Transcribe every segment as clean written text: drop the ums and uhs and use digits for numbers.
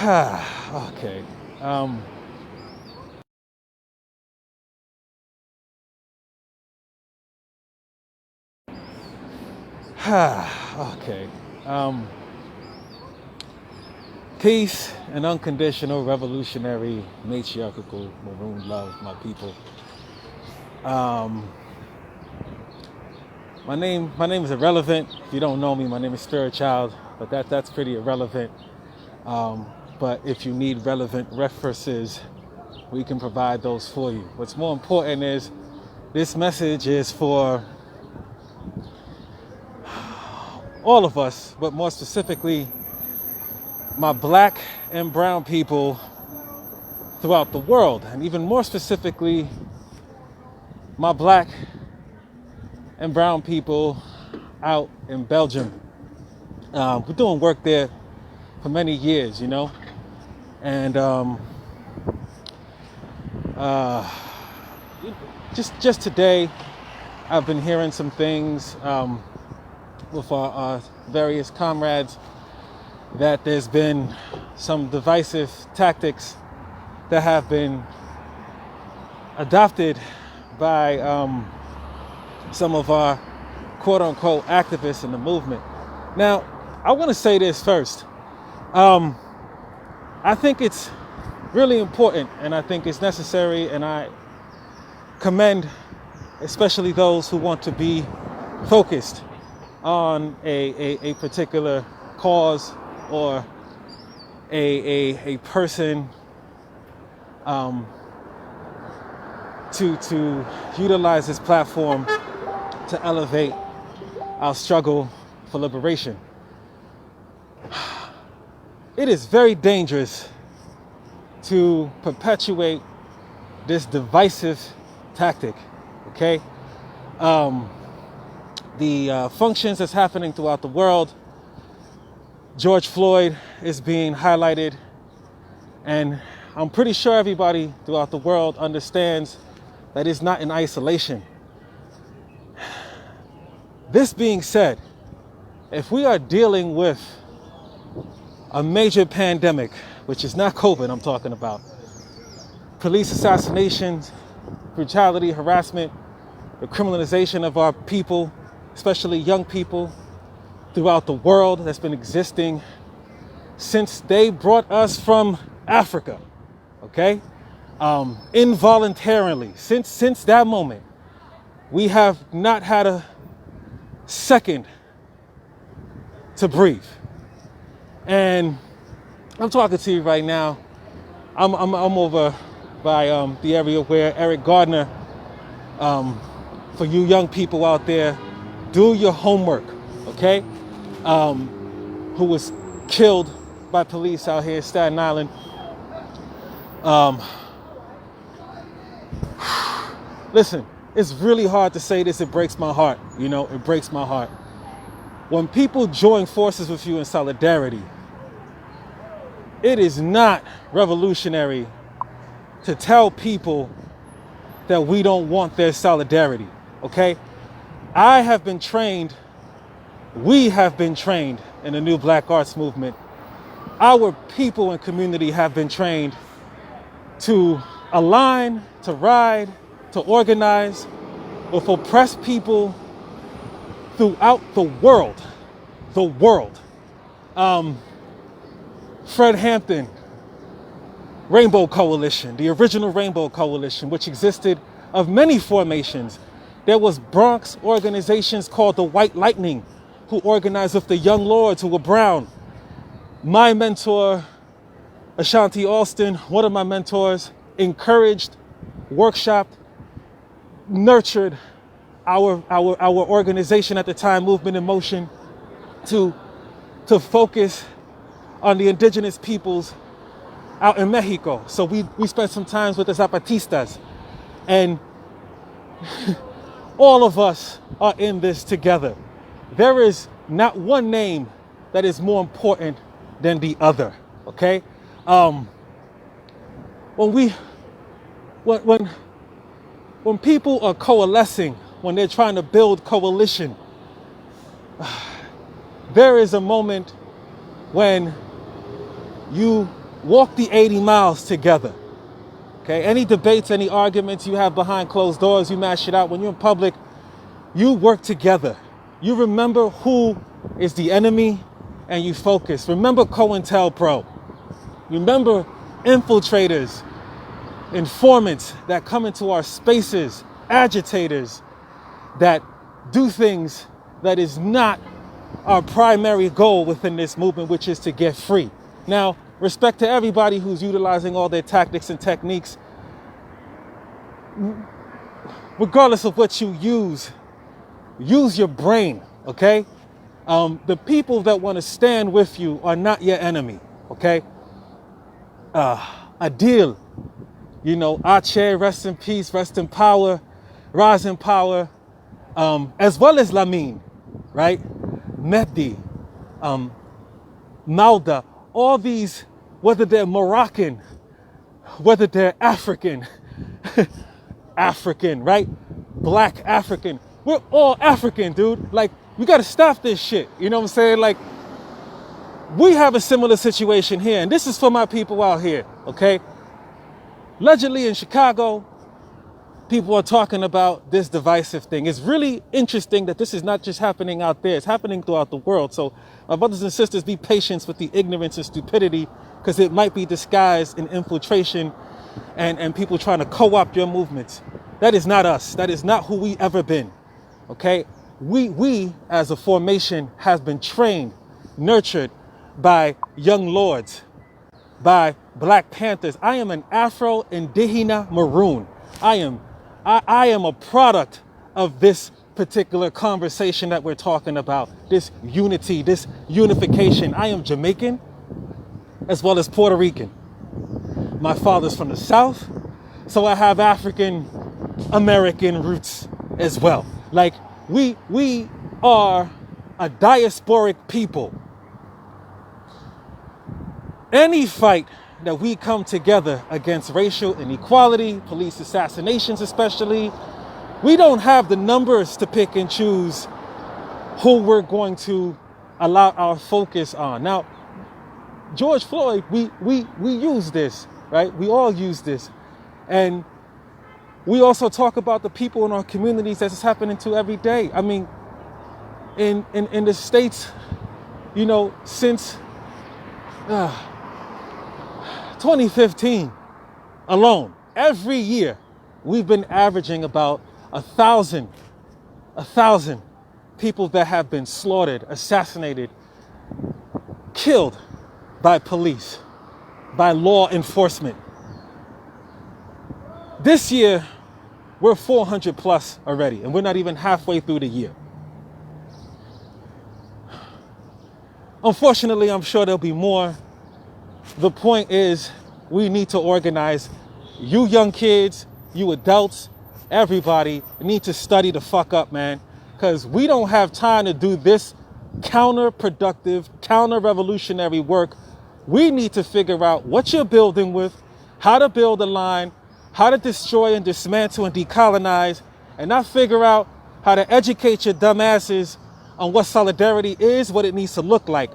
Okay. Okay. Um, Peace and unconditional revolutionary matriarchal maroon love, my people. Um, my name is irrelevant. If you don't know me, my name is Spirit Child, but that's pretty irrelevant. But if you need relevant references, we can provide those for you. What's more important is this message is for all of us, but more specifically, my black and brown people throughout the world, and even more specifically, my black and brown people out in Belgium. We're doing work there for many years, and just today, I've been hearing some things with our various comrades that there's been some divisive tactics that have been adopted by some of our quote-unquote activists in the movement. Now, I want to say this first. I think it's really important, and I think it's necessary, and I commend especially those who want to be focused on a particular cause or a person to utilize this platform to elevate our struggle for liberation. It is very dangerous to perpetuate this divisive tactic, okay? The functions that's happening throughout the world, George Floyd is being highlighted, and I'm pretty sure everybody throughout the world understands that it's not in isolation. This being said, if we are dealing with a major pandemic, which is not COVID I'm talking about, police assassinations, brutality, harassment, the criminalization of our people, especially young people throughout the world that's been existing since they brought us from Africa, okay? Involuntarily, since that moment, we have not had a second to breathe. And I'm talking to you right now. I'm over by the area where Eric Gardner, for you young people out there, do your homework, okay? Who was killed by police out here in Staten Island. Listen, it's really hard to say this. It breaks my heart, it breaks my heart. When people join forces with you in solidarity, it is not revolutionary to tell people that we don't want their solidarity, okay? We have been trained in the New Black Arts Movement. Our people and community have been trained to align, to ride, to organize with oppressed people throughout the world. Fred Hampton, Rainbow Coalition, the original Rainbow Coalition, which existed of many formations. There was Bronx organizations called the White Lightning, who organized with the Young Lords, who were brown. My mentor, Ashanti Alston, one of my mentors, encouraged, workshopped, nurtured our organization at the time, Movement in Motion, to focus on the indigenous peoples out in Mexico. So we spent some time with the Zapatistas, and all of us are in this together. There is not one name that is more important than the other, okay? When people are coalescing, when they're trying to build coalition, there is a moment when you walk the 80 miles together. Okay, any debates, any arguments you have behind closed doors, you mash it out. When you're in public, you work together. You remember who is the enemy and you focus. Remember COINTELPRO. Remember infiltrators, informants that come into our spaces, agitators that do things that is not our primary goal within this movement, which is to get free. Now, respect to everybody who's utilizing all their tactics and techniques. Regardless of what you use your brain, okay? The people that want to stand with you are not your enemy, okay? Adil, you know, Ache, rest in peace, rest in power, rise in power, as well as Lamine, right? Mehdi, Malda, all these, whether they're Moroccan, whether they're African, African, right? Black African. We're all African, dude. Like, we got to stop this shit. You know what I'm saying? Like, we have a similar situation here, and this is for my people out here, okay? Allegedly in Chicago, people are talking about this divisive thing. It's really interesting that this is not just happening out there. It's happening throughout the world. So, my brothers and sisters, be patient with the ignorance and stupidity, because it might be disguised in infiltration and people trying to co-opt your movements. That is not us. That is not who we ever been, okay? We as a formation has been trained, nurtured by young lords, by Black Panthers. I am an Afro-Indígena Maroon. I am a product of this particular conversation that we're talking about, this unity, this unification. I am Jamaican as well as Puerto Rican. My father's from the South, so I have African American roots as well. Like, we are a diasporic people. Any fight that we come together against racial inequality, police assassinations especially, we don't have the numbers to pick and choose who we're going to allow our focus on. Now, George Floyd, we use this, right? We all use this. And we also talk about the people in our communities that it's happening to every day. I mean, in the States, you know, since 2015 alone, every year, we've been averaging about 1,000 people that have been slaughtered, assassinated, killed by police, by law enforcement. This year, we're 400 plus already, and we're not even halfway through the year. Unfortunately, I'm sure there'll be more. The point is, we need to organize. You young kids, you adults, everybody need to study the fuck up, man. Because we don't have time to do this counterproductive, counter-revolutionary work. We need to figure out what you're building with, how to build a line, how to destroy and dismantle and decolonize, and not figure out how to educate your dumb asses on what solidarity is, what it needs to look like.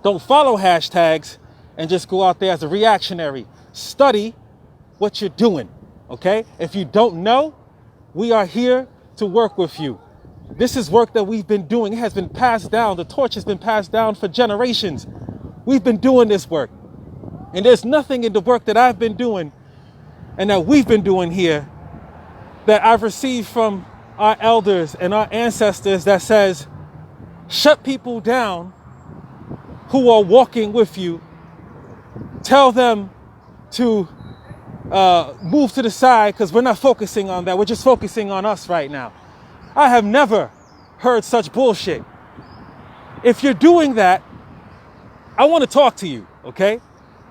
Don't follow hashtags and just go out there as a reactionary. Study what you're doing, okay? If you don't know, we are here to work with you. This is work that we've been doing. It has been passed down. The torch has been passed down for generations. We've been doing this work. And there's nothing in the work that I've been doing and that we've been doing here that I've received from our elders and our ancestors that says, shut people down who are walking with you. Tell them to move to the side because we're not focusing on that. We're just focusing on us right now. I have never heard such bullshit. If you're doing that, I want to talk to you, okay?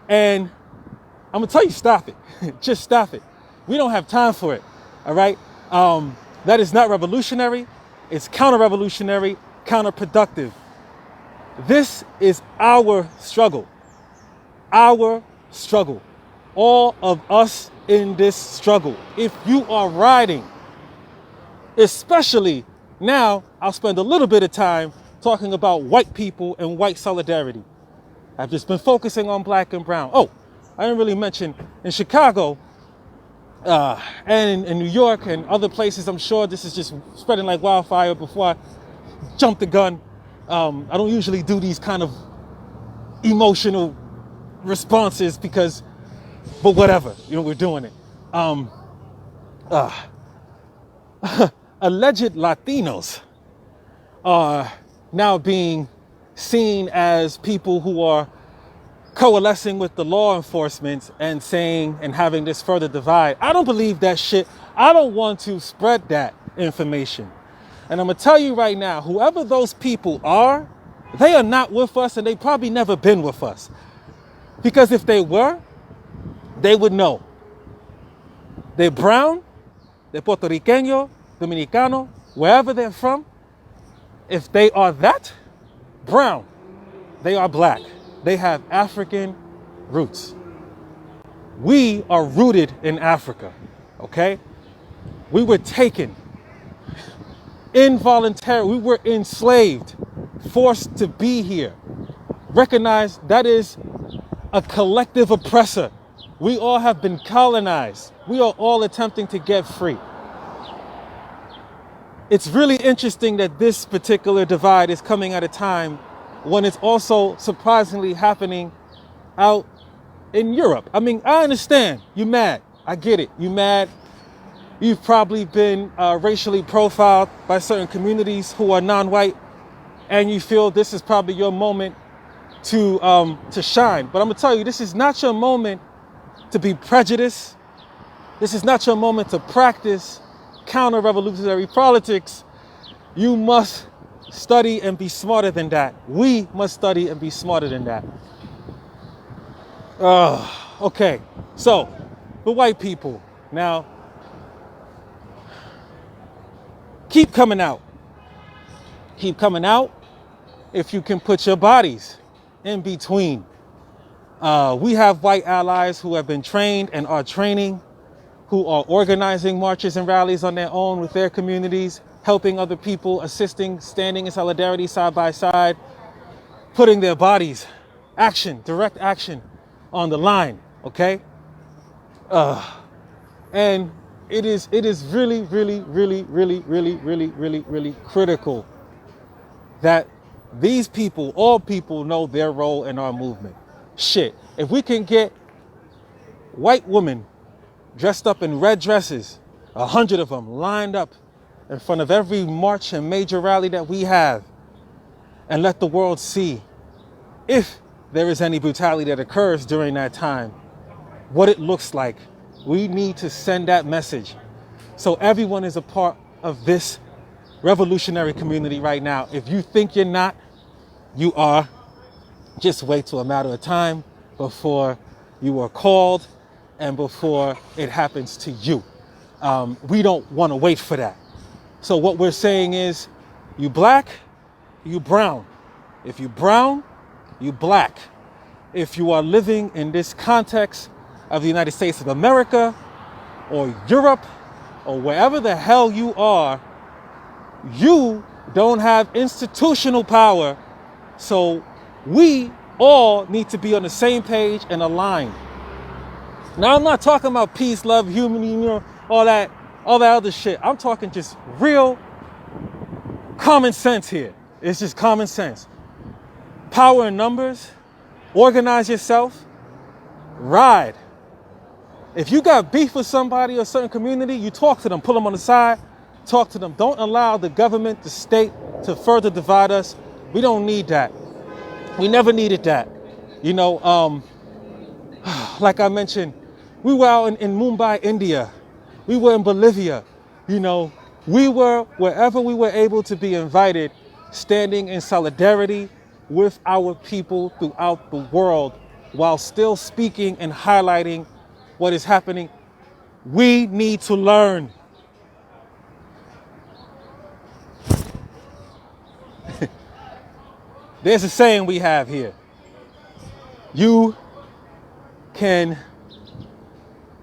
And I'm going to tell you, stop it. Just stop it. We don't have time for it, all right? That is not revolutionary. It's counter-revolutionary, counterproductive. This is our struggle. Our struggle. All of us in this struggle. If you are riding, especially now, I'll spend a little bit of time talking about white people and white solidarity. I've just been focusing on black and brown. Oh, I didn't really mention in Chicago and in New York and other places, I'm sure this is just spreading like wildfire. Before I jump the gun, I don't usually do these kind of emotional responses but whatever, we're doing it. Alleged Latinos are now being seen as people who are coalescing with the law enforcement and saying and having this further divide. I don't believe that shit. I don't want to spread that information. And I'm gonna tell you right now, whoever those people are, they are not with us, and they probably never been with us. Because if they were, they would know. They're brown, they're Puerto Riqueño, Dominicano, wherever they're from. If they are that brown, they are black. They have African roots. We are rooted in Africa, okay? We were taken involuntarily. We were enslaved, forced to be here. Recognize that is a collective oppressor. We all have been colonized. We are all attempting to get free. It's really interesting that this particular divide is coming at a time when it's also surprisingly happening out in Europe. I mean, I understand. You're mad. I get it. You're mad. You've probably been racially profiled by certain communities who are non-white, and you feel this is probably your moment to shine. But I'm gonna tell you, this is not your moment to be prejudiced. This is not your moment to practice counter-revolutionary politics. You must study and be smarter than that. We must study and be smarter than that. Okay, so the white people now keep coming out. Keep coming out if you can put your bodies in between. We have white allies who have been trained and are training, who are organizing marches and rallies on their own with their communities, helping other people, assisting, standing in solidarity side by side, putting their bodies, direct action on the line, okay? And it is really, really, really, really, really, really, really, really critical that these people, all people, know their role in our movement. Shit, if we can get white women dressed up in red dresses, 100 of them lined up in front of every march and major rally that we have, and let the world see, if there is any brutality that occurs during that time, what it looks like. We need to send that message so everyone is a part of this revolutionary community right now. If you think you're not, you are. Just wait till a matter of time before you are called and before it happens to you. We don't want to wait for that. So what we're saying is, you black, you brown. If you brown, you black. If you are living in this context of the United States of America or Europe or wherever the hell you are, you don't have institutional power. So we all need to be on the same page and aligned. Now, I'm not talking about peace, love, human, all that other shit. I'm talking just real common sense here. It's just common sense. Power in numbers. Organize yourself. Ride. If you got beef with somebody or a certain community, you talk to them, pull them on the side, talk to them. Don't allow the government, the state to further divide us. We don't need that. We never needed that. Like I mentioned, we were out in Mumbai, India. We were in Bolivia. We were wherever we were able to be invited, standing in solidarity with our people throughout the world, while still speaking and highlighting what is happening. We need to learn. There's a saying we have here. You can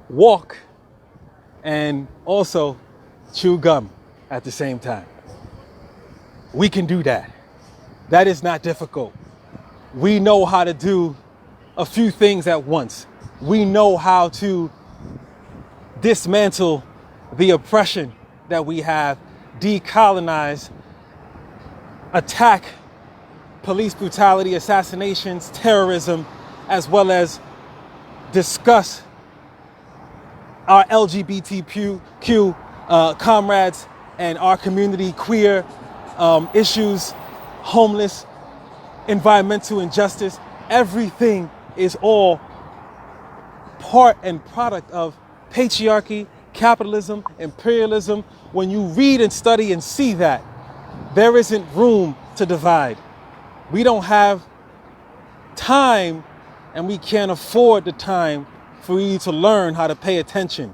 walk and also chew gum at the same time. We can do that. That is not difficult. we know how to do a few things at once. We know how to dismantle the oppression that we have, decolonize, attack police brutality, assassinations, terrorism, as well as discuss our LGBTQ comrades and our community, queer issues, homeless, environmental injustice. Everything is all part and product of patriarchy, capitalism, imperialism. When you read and study and see that, there isn't room to divide. We don't have time, and we can't afford the time for you to learn how to pay attention.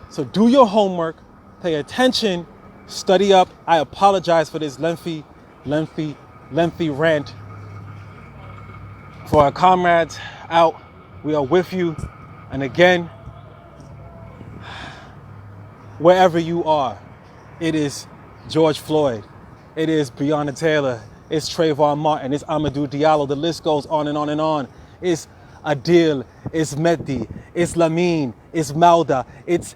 So do your homework, pay attention, study up. I apologize for this lengthy rant. For our comrades out, we are with you. And again, wherever you are, it is George Floyd, it is Breonna Taylor, it's Trayvon Martin, it's Amadou Diallo, the list goes on and on and on. It's Adil, it's Mehdi, it's Lamine, it's Malda, it's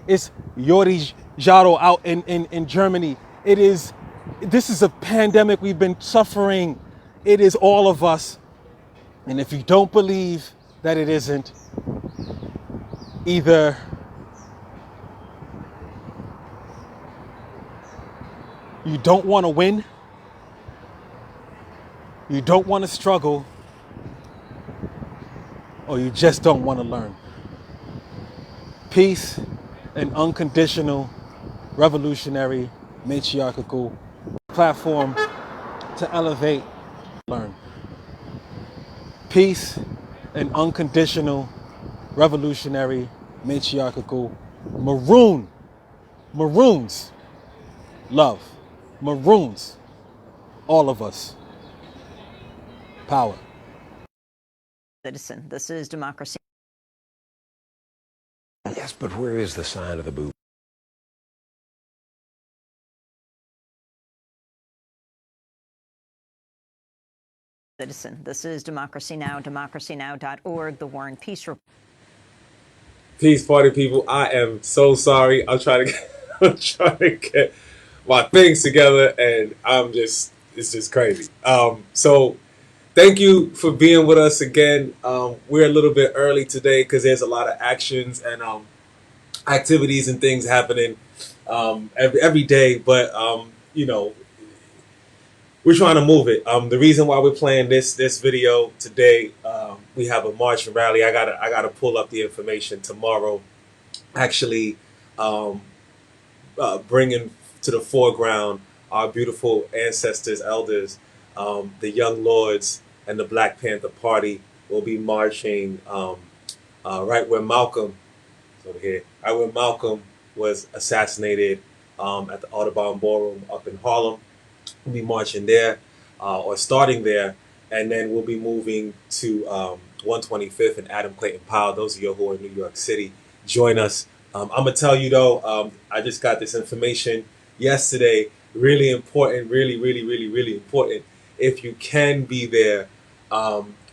it's Yori Jaro out in Germany. This is a pandemic we've been suffering. It is all of us. And if you don't believe that it isn't, either you don't want to win, you don't want to struggle, or you just don't want to learn. Peace and unconditional, revolutionary, matriarchal platform to elevate, learn. Peace and unconditional, revolutionary, matriarchal, maroons, love, maroons, all of us, power. Citizen, this is democracy. Yes, but where is the sign of the boo? Citizen, this is Democracy Now!, democracynow.org, the War and Peace Report. Peace, party people. I am so sorry. I'm trying to get my things together, and it's just crazy. So thank you for being with us again. We're a little bit early today because there's a lot of actions and activities and things happening every day. But we're trying to move it. The reason why we're playing this video today, we have a march and rally. I gotta pull up the information tomorrow. Actually, bringing to the foreground our beautiful ancestors, elders, the Young Lords, and the Black Panther Party will be marching right where Malcolm, over here, right where Malcolm was assassinated at the Audubon Ballroom up in Harlem. We'll be marching there, or starting there, and then we'll be moving to 125th and Adam Clayton Powell. Those of you who are in New York City, join us. I'm going to tell you, though, I just got this information yesterday. Really important, really important. If you can be there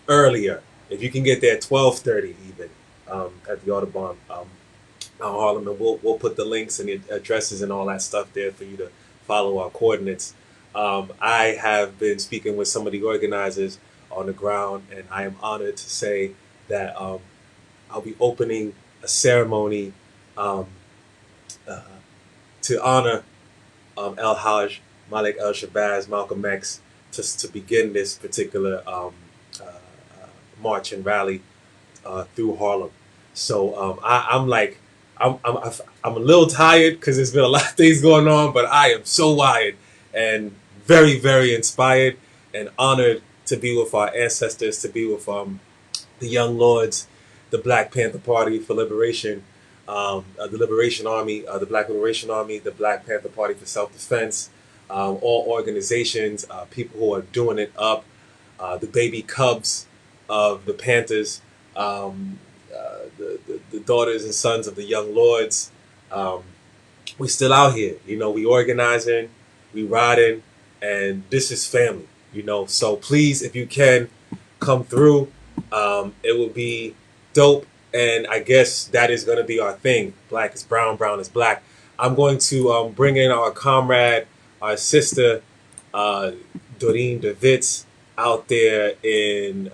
earlier, if you can get there at 12:30 even at the Audubon Harlem, and we'll put the links and the addresses and all that stuff there for you to follow our coordinates. I have been speaking with some of the organizers on the ground, and I am honored to say that I'll be opening a ceremony to honor El Hajj, Malik El Shabazz, Malcolm X, to begin this particular march and rally through Harlem. So I'm a little tired because there's been a lot of things going on, but I am so wired and very inspired and honored to be with our ancestors, to be with the Young Lords, the Black Panther Party for Liberation, the Liberation Army, the Black Liberation Army, the Black Panther Party for Self-Defense, all organizations, people who are doing it up, the baby cubs of the Panthers, the daughters and sons of the Young Lords. We still out here, we organizing, we riding, and this is family. So please, if you can, come through. It will be dope, and I guess that is going to be our thing. Black is brown, brown is black. I'm going to bring in our comrade, our sister, uh, Doreen DeWitz, out there in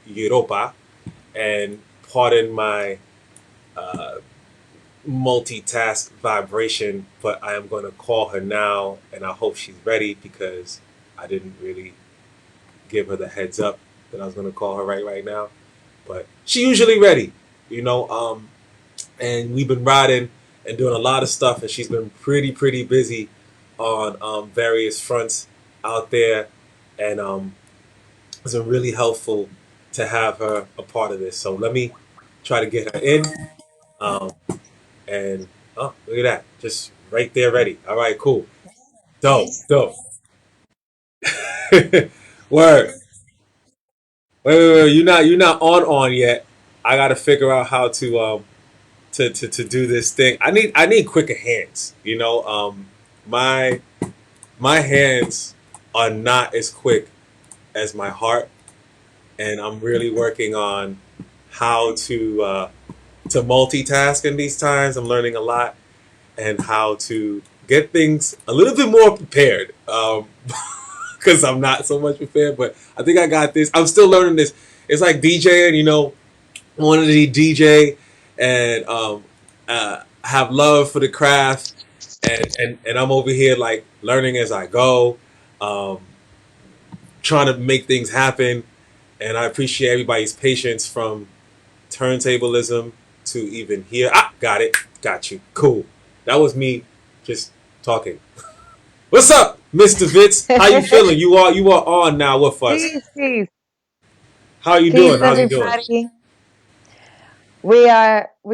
Europa, and pardon my multitask vibration, but I am going to call her now, and I hope she's ready because I didn't really give her the heads up that I was going to call her right now. But she usually ready, you know. And we've been riding and doing a lot of stuff, and she's been pretty busy on various fronts out there, and it's been really helpful to have her a part of this. So let me try to get her in. Um, and oh, look at that, just right there, ready. All right, cool, dope. Word. Wait. You're not on yet. I got to figure out how to do this thing. I need quicker hands. My my hands are not as quick as my heart, and I'm really working on how to multitask in these times. I'm learning a lot and how to get things a little bit more prepared. Because I'm not so much prepared, but I think I got this. I'm still learning this. It's like DJing, wanted to DJ and have love for the craft, and I'm over here like learning as I go, um, trying to make things happen. And I appreciate everybody's patience from turntablism to even here. Got it, got you, cool. That was me just talking. What's up, Mr. Vitz? How you feeling? You are on now with us. Peace, peace, How you doing? peace, How you doing? everybody. We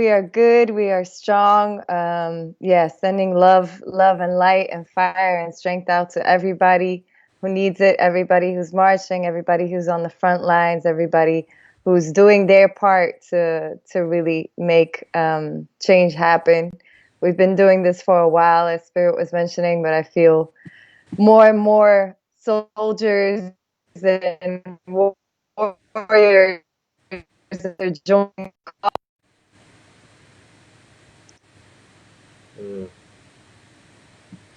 are good. We are strong. Yeah, sending love and light and fire and strength out to everybody who needs it. Everybody who's marching. Everybody who's on the front lines. Everybody who's doing their part to really make change happen. We've been doing this for a while, as Spirit was mentioning, but I feel more and more soldiers and warriors are joining. Mm,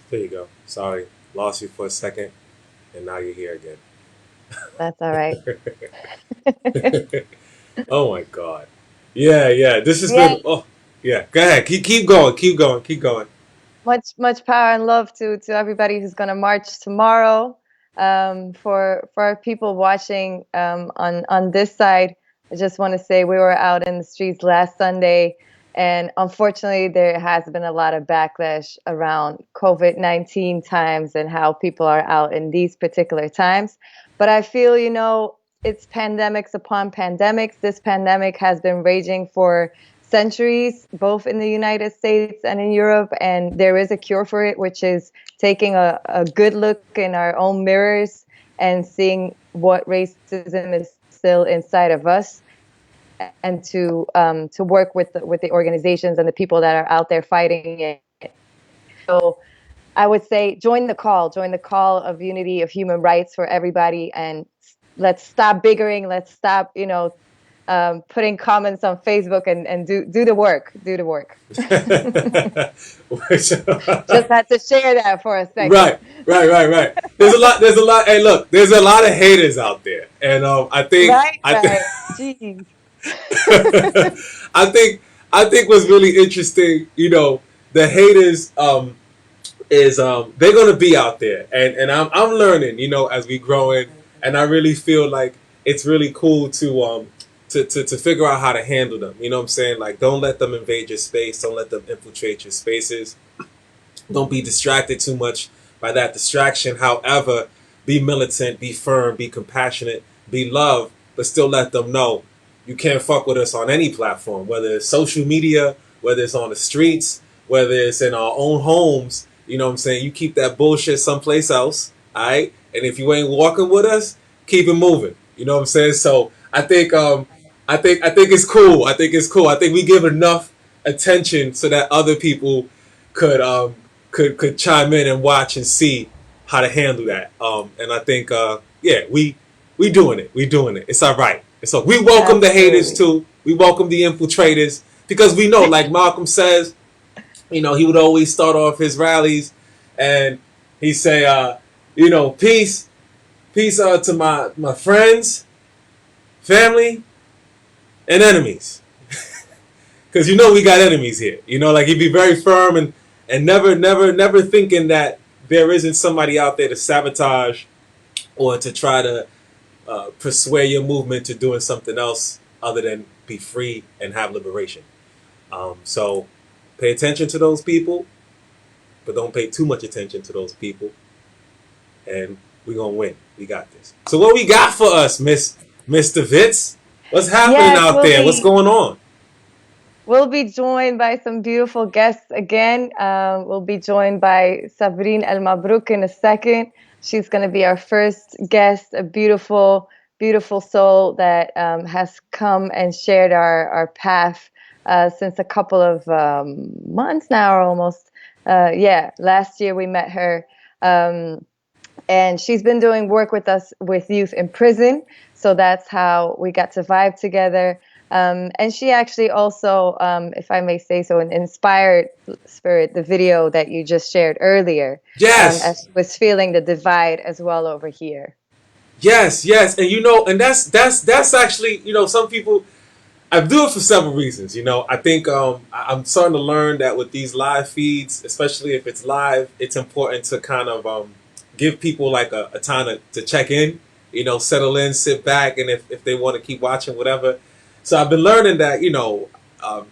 there you go. Sorry, lost you for a second, and now you're here again. That's all right. Oh my God. Yeah. This has Yeah, been. Oh, yeah. Go ahead. Keep going. Keep going. much power and love to everybody who's going to march tomorrow. For our people watching on this side, I just want to say we were out in the streets last Sunday, and unfortunately, there has been a lot of backlash around COVID-19 times and how people are out in these particular times. But I feel, it's pandemics upon pandemics. This pandemic has been raging for centuries, both in the United States and in Europe, and there is a cure for it, which is taking a good look in our own mirrors and seeing what racism is still inside of us, and to work with the organizations and the people that are out there fighting it. So I would say join the call of unity, of human rights for everybody, and let's stop bickering. Let's stop, putting comments on Facebook and do the work. Do the work. Just had to share that for a second. Right. There's a lot. There's a lot. Hey, look. There's a lot of haters out there, and I think. Right. Jeez. I think what's really interesting, the haters is they're gonna be out there, and I'm learning, as we growing, and I really feel like it's really cool to figure out how to handle them. You know what I'm saying? Like, don't let them invade your space. Don't let them infiltrate your spaces. Don't be distracted too much by that distraction. However, be militant, be firm, be compassionate, be love, but still let them know you can't fuck with us on any platform, whether it's social media, whether it's on the streets, whether it's in our own homes. You know what I'm saying? You keep that bullshit someplace else, all right? And if you ain't walking with us, keep it moving. You know what I'm saying? So I think it's cool. I think we give enough attention so that other people could could chime in and watch and see how to handle that. And I think yeah, we doing it. We doing it. It's all right. So we welcome the haters Absolutely. too. We welcome the infiltrators because we know, like Malcolm says, you know, he would always start off his rallies and he say, you know, peace, peace to my friends, family, and enemies. Because you know we got enemies here. You know, like he'd be very firm and never thinking that there isn't somebody out there to sabotage or to try to persuade your movement to doing something else other than be free and have liberation. So pay attention to those people, but don't pay too much attention to those people, and we're gonna win. We got this. So what we got for us, Mr. Vitz? What's happening Yes, out there? What's going on? we'll be joined by some beautiful guests again. We'll be joined by Sabrine El Mabrouk in a second. She's going to be our first guest, a beautiful, beautiful soul that has come and shared our path since a couple of months now, or almost. Yeah, last year we met her. And she's been doing work with us with youth in prison. So that's how we got to vibe together. And she actually also, if I may say so, inspired Spirit, the video that you just shared earlier, Yes, as she was feeling the divide as well over here. yes, and you know, and that's actually, you know, some people. I do it for several reasons. You know, I think I'm starting to learn that with these live feeds, especially if it's live, it's important to kind of give people like a time to check in, you know, settle in, sit back, and if they want to keep watching, whatever. So I've been learning that, um,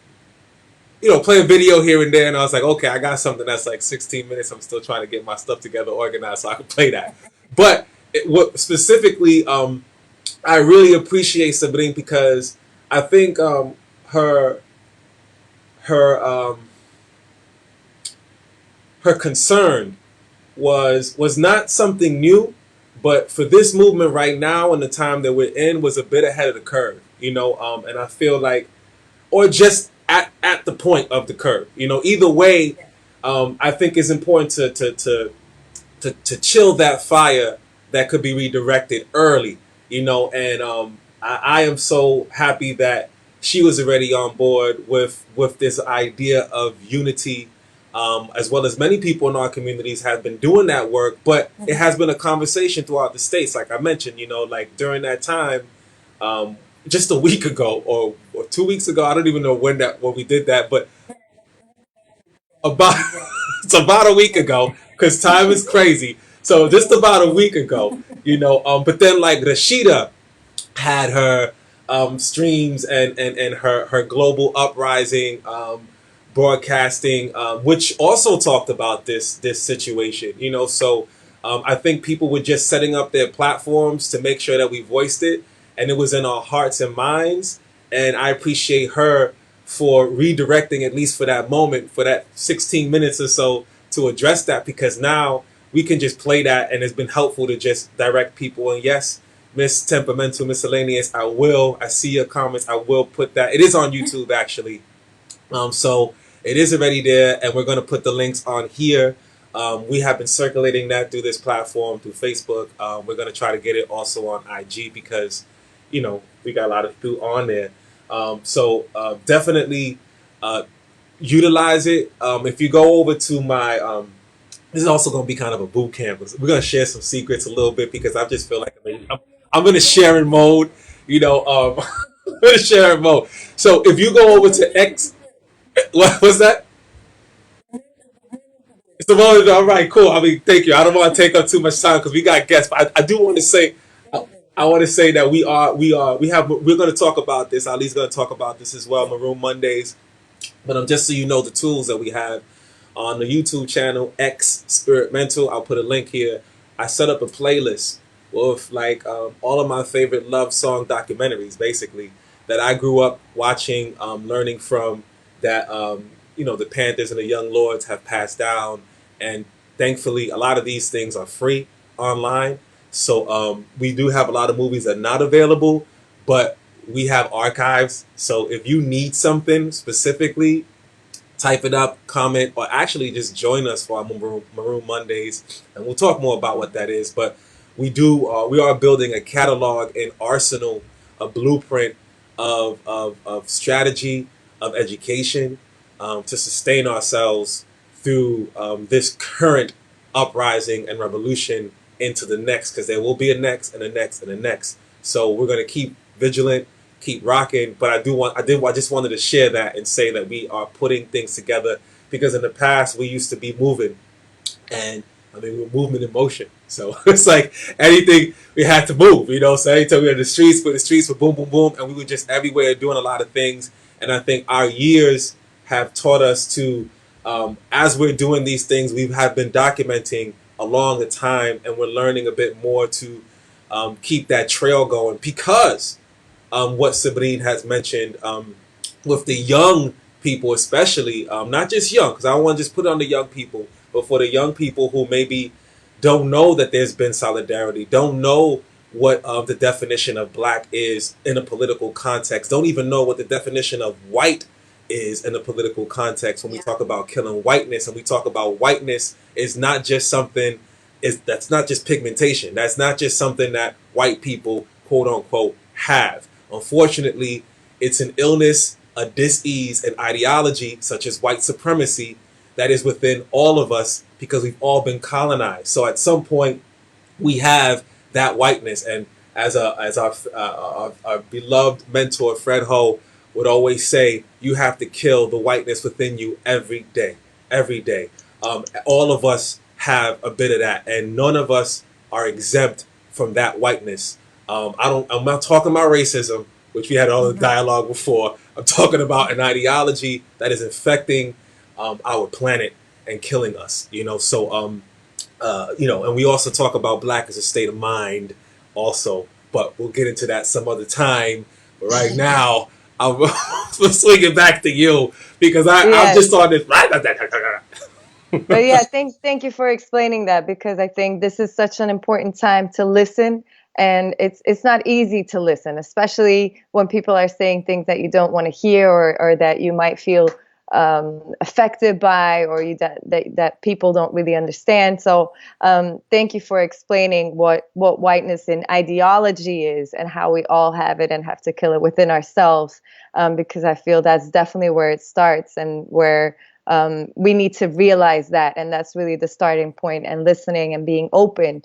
play a video here and there, and I was like, okay, I got something that's like 16 minutes. I'm still trying to get my stuff together, organized, so I can play that. But what specifically, I really appreciate Sabrine because I think her her her concern was not something new, but for this movement right now and the time that we're in was a bit ahead of the curve, and I feel like, or just at the point of the curve, either way, I think it's important to chill that fire that could be redirected early, and I am so happy that she was already on board with this idea of unity, as well as many people in our communities have been doing that work, but it has been a conversation throughout the states. Like I mentioned, like during that time, just a week ago or 2 weeks ago, I don't even know when we did that, but about it's about a week ago because time is crazy. So just about a week ago, but then like Rashida had her streams and her global uprising broadcasting, which also talked about this situation. So I think people were just setting up their platforms to make sure that we voiced it, and it was in our hearts and minds. And I appreciate her for redirecting, at least for that moment, for that 16 minutes or so, to address that, because now we can just play that, and it's been helpful to just direct people. And yes, Miss Temperamental Miscellaneous, I see your comments. I will put that. It is on YouTube, actually. So it is already there, and we're going to put the links on here. We have been circulating that through this platform, through Facebook. We're going to try to get it also on IG because, we got a lot of people on there. So definitely utilize it. If you go over to my, this is also going to be kind of a boot camp. We're going to share some secrets a little bit because I just feel like I'm in a sharing mode, I'm in a sharing mode. So if you go over to X, what was that? It's the moment. All right, cool. I mean, thank you. I don't want to take up too much time because we got guests, but I do want to say, I want to say that we're going to talk about this. Ali's going to talk about this as well, Maroon Mondays. But just so you know, the tools that we have on the YouTube channel, X Spirit Mental, I'll put a link here. I set up a playlist with like all of my favorite love song documentaries, basically, that I grew up watching, learning from, that the Panthers and the Young Lords have passed down, and thankfully a lot of these things are free online. So we do have a lot of movies that are not available, but we have archives. So if you need something specifically type it up, comment, or actually just join us for our Maroon Mondays, and we'll talk more about what that is. But we are building a catalog, an arsenal, a blueprint of strategy, of education, to sustain ourselves through this current uprising and revolution into the next, because there will be a next and a next and a next. So we're going to keep vigilant, keep rocking. But I just wanted to share that and say that we are putting things together, because in the past we used to be moving, and I mean, we were movement in motion. So it's like anything we had to move, So anytime we were in the streets were boom, boom, boom, and we were just everywhere doing a lot of things. And I think our years have taught us to, as we're doing these things, we have been documenting along the time, and we're learning a bit more to keep that trail going, because what Sabrine has mentioned, with the young people, especially, not just young, because I don't want to just put it on the young people, but for the young people who maybe don't know that there's been solidarity, don't know what the definition of black is in a political context, don't even know what the definition of white is in a political context. When we talk about killing whiteness, and we talk about whiteness is not just something, that's not just pigmentation. That's not just something that white people, quote unquote, have. Unfortunately, it's an illness, a dis-ease, an ideology such as white supremacy that is within all of us, because we've all been colonized. So at some point, we have that whiteness. And as our beloved mentor Fred Ho would always say, you have to kill the whiteness within you every day. Every day. All of us have a bit of that, and none of us are exempt from that whiteness. I'm not talking about racism, which we had all the dialogue before. I'm talking about an ideology that is infecting our planet and killing us. So and we also talk about black as a state of mind, also. But we'll get into that some other time. But right now, I'm swing it back to you, because I'm just on this. But yeah, thank you for explaining that, because I think this is such an important time to listen, and it's not easy to listen, especially when people are saying things that you don't want to hear, or that you might feel affected by, or that people don't really understand. So thank you for explaining what whiteness and ideology is, and how we all have it and have to kill it within ourselves, because I feel that's definitely where it starts, and where we need to realize that, and that's really the starting point, and listening and being open,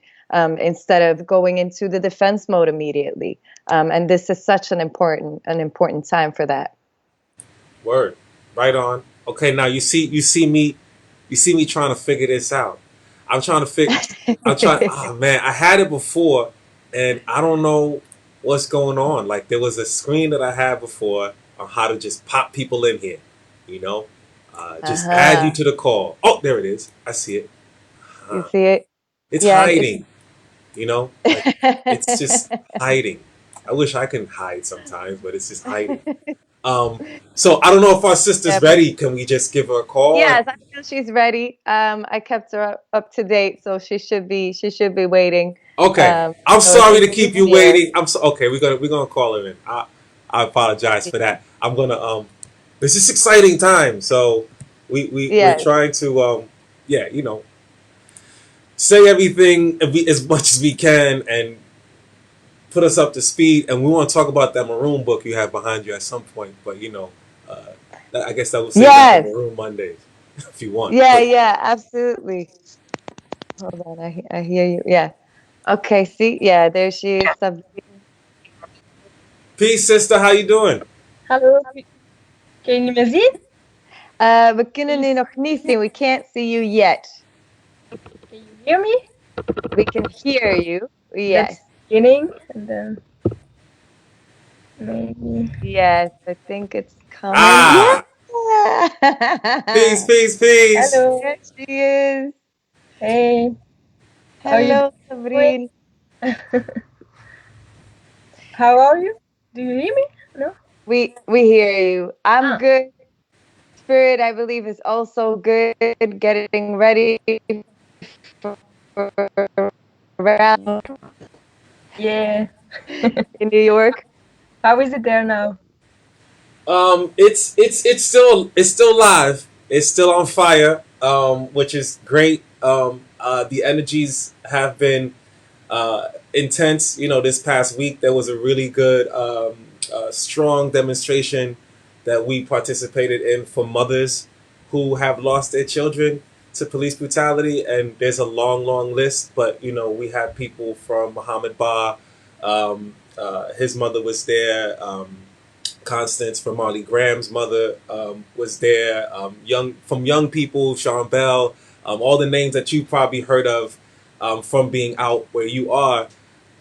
instead of going into the defense mode immediately. And this is such an important time for that. Word, right on. Okay, now you see me trying to figure this out. I'm trying to figure. I'm trying. Oh man, I had it before, and I don't know what's going on. Like, there was a screen that I had before on how to just pop people in here. You know, just add you to the call. Oh, there it is. I see it. You see it? It's Yeah, hiding. Like, it's just hiding. I wish I can hide sometimes, but it's just hiding. So I don't know if our sister's yeah. ready. Can we just give her a call? Yes, I feel she's ready. I kept her up to date, so she should be waiting. Okay. I'm So sorry she's to keep you here. waiting. Okay. We're gonna call her in. I apologize for that. I'm gonna This is exciting time. So we're Yes, trying to yeah, say everything as much as we can, and put us up to speed. And we want to talk about that Maroon book you have behind you at some point. But uh, I guess that will save that for yes, Maroon Mondays if you want. yeah, But yeah, absolutely. Hold on, I hear you. Yeah. Okay. See, yeah, there she is. peace, sister. How you doing? Hallo, kun je me zien? We kunnen nu nog niet zien. We can't see you yet. Can you hear me? We can hear you. Yes. That's beginning, and then maybe. Yes, I think it's coming. Ah, Yeah. peace, peace, peace. Hello. There she is. Hey. How are you Hello, doing? Sabrine. How are you? Do you hear me? No. We hear you. I'm Ah. good. Spirit, I believe, is also good. Getting ready for round Yeah. in New York. How is it there now? It's still live. it's still on fire, which is great. The energies have been intense. You know, this past week there was a really good, strong demonstration that we participated in for mothers who have lost their children to police brutality, and there's a long, long list. But you know, we had people from Muhammad Ba, his mother was there. Constance from Marley Graham's mother was there. Young people, Sean Bell, all the names that you probably heard of from being out where you are.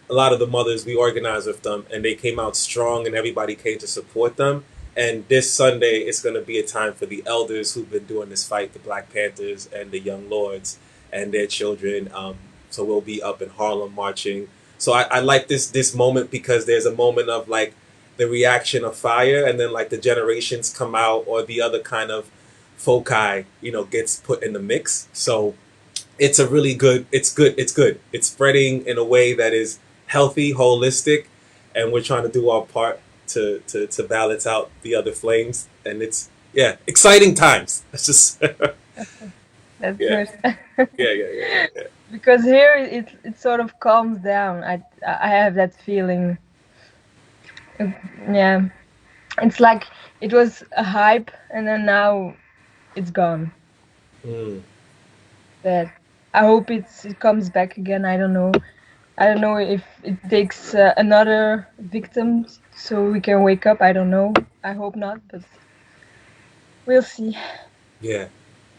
A lot of the mothers we organized with them, and they came out strong, and everybody came to support them. And this Sunday, it's going to be a time for the elders who've been doing this fight, the Black Panthers and the Young Lords and their children. So we'll be up in Harlem marching. So I like this moment because there's a moment of like the reaction of fire, and then like the generations come out, or the other kind of foci, you know, gets put in the mix. So it's a really good. It's good. It's good. It's spreading in a way that is healthy, holistic, and we're trying to do our part to balance out the other flames. And it's exciting times. It's just That's yeah, good. yeah. Because here it sort of calms down. I have that feeling. Yeah, it's like it was a hype, and then now it's gone. Mm. But I hope it comes back again. I don't know. I don't know if it takes another victim so we can wake up. I don't know. I hope not, but we'll see. Yeah,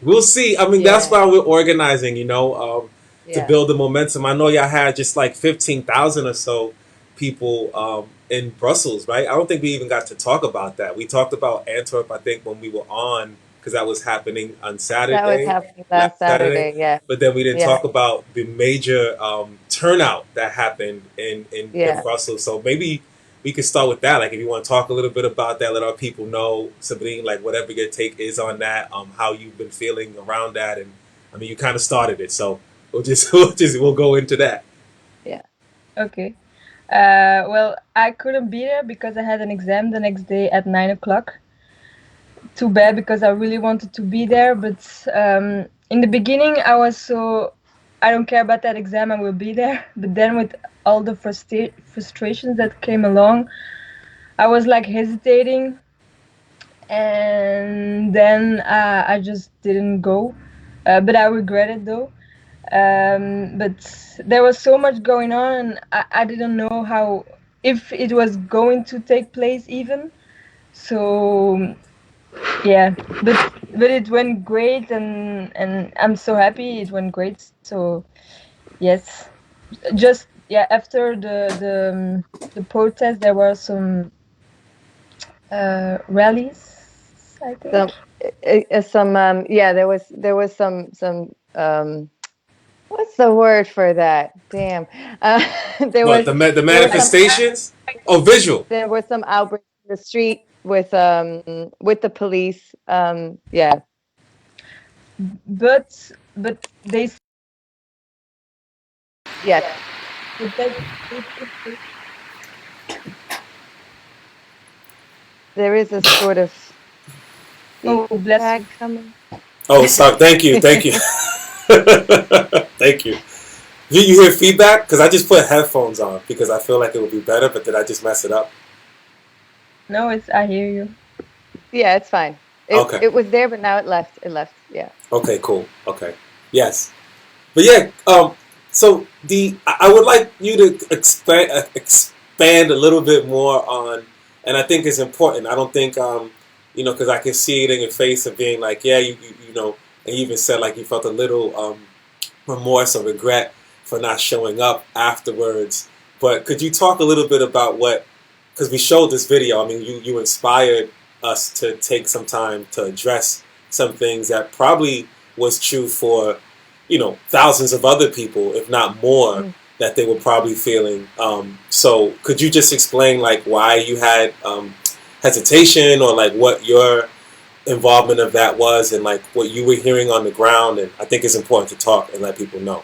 we'll see. I mean, that's Yeah. why we're organizing. You know, to Yeah. build the momentum. I know y'all had just like 15,000 or so people in Brussels, right? I don't think we even got to talk about that. We talked about Antwerp, I think, when we were on, because that was happening on That was Saturday, happening last last Saturday. Saturday. Yeah. But then we didn't Yeah. talk about the major turnout that happened in Yeah. Brussels. So maybe we could start with that. Like, if you want to talk a little bit about that, let our people know, Sabrine, like whatever your take is on that, how you've been feeling around that. And I mean, you kind of started it, so we'll go into that. Yeah. Okay. Well, I couldn't be there because I had an exam the next day at 9 o'clock. Too bad, because I really wanted to be there. But in the beginning, I was so, I don't care about that exam, I will be there. But then with all the frustrations that came along, I was like hesitating. And then I just didn't go. But I regret it though. But there was so much going on, and I didn't know how, if it was going to take place even. So yeah, but it went great, and I'm so happy it went great. So yes, just after the protest, there were some rallies, I think. Yeah, there was some what's the word for that? Damn. There What was the there was some manifestations? Oh, visual. there was some outbreaks in the street with the police. Yeah. But they Yes. but that There is a sort of oh, bless you. feedback coming. Oh, sorry. Thank you. Thank you. Thank you. You hear feedback? Because I just put headphones on because I feel like it would be better, but did I just mess it up? No, it's, I hear you. Yeah, it's fine. Okay. It was there, but now it left. It left. Yeah. Okay, cool. Okay. Yes. But yeah, so I would like you to expand a little bit more on, and I think it's important. I don't think because I can see it in your face of being like, yeah, you know, and you even said like you felt a little remorse or regret for not showing up afterwards. But could you talk a little bit about what? Because we showed this video. I mean, you inspired us to take some time to address some things that probably was true for thousands of other people, if not more, that they were probably feeling. So could you just explain like why you had hesitation, or like what your involvement of that was, and like what you were hearing on the ground? And I think it's important to talk and let people know.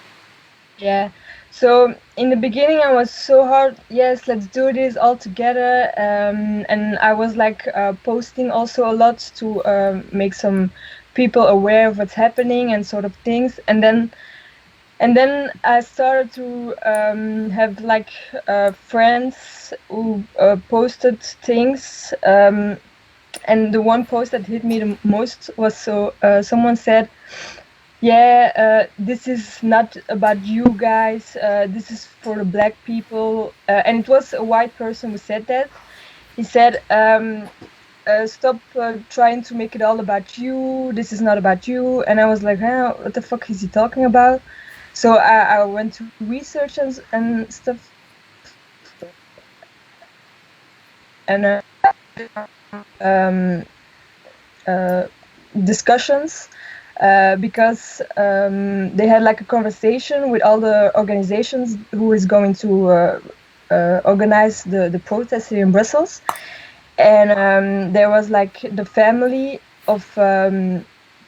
Yeah. So in the beginning, I was so hard. Yes, let's do this all together. And I was like posting also a lot to make some people aware of what's happening and sort of things. And then I started to have like friends who posted things. And the one post that hit me the most was someone said, yeah, this is not about you guys, this is for the black people. And it was a white person who said that. He said, stop trying to make it all about you, this is not about you. And I was like, huh, what the fuck is he talking about? So I went to research and stuff. And discussions because they had like a conversation with all the organizations who is going to organize the protest here in Brussels. And there was like the family of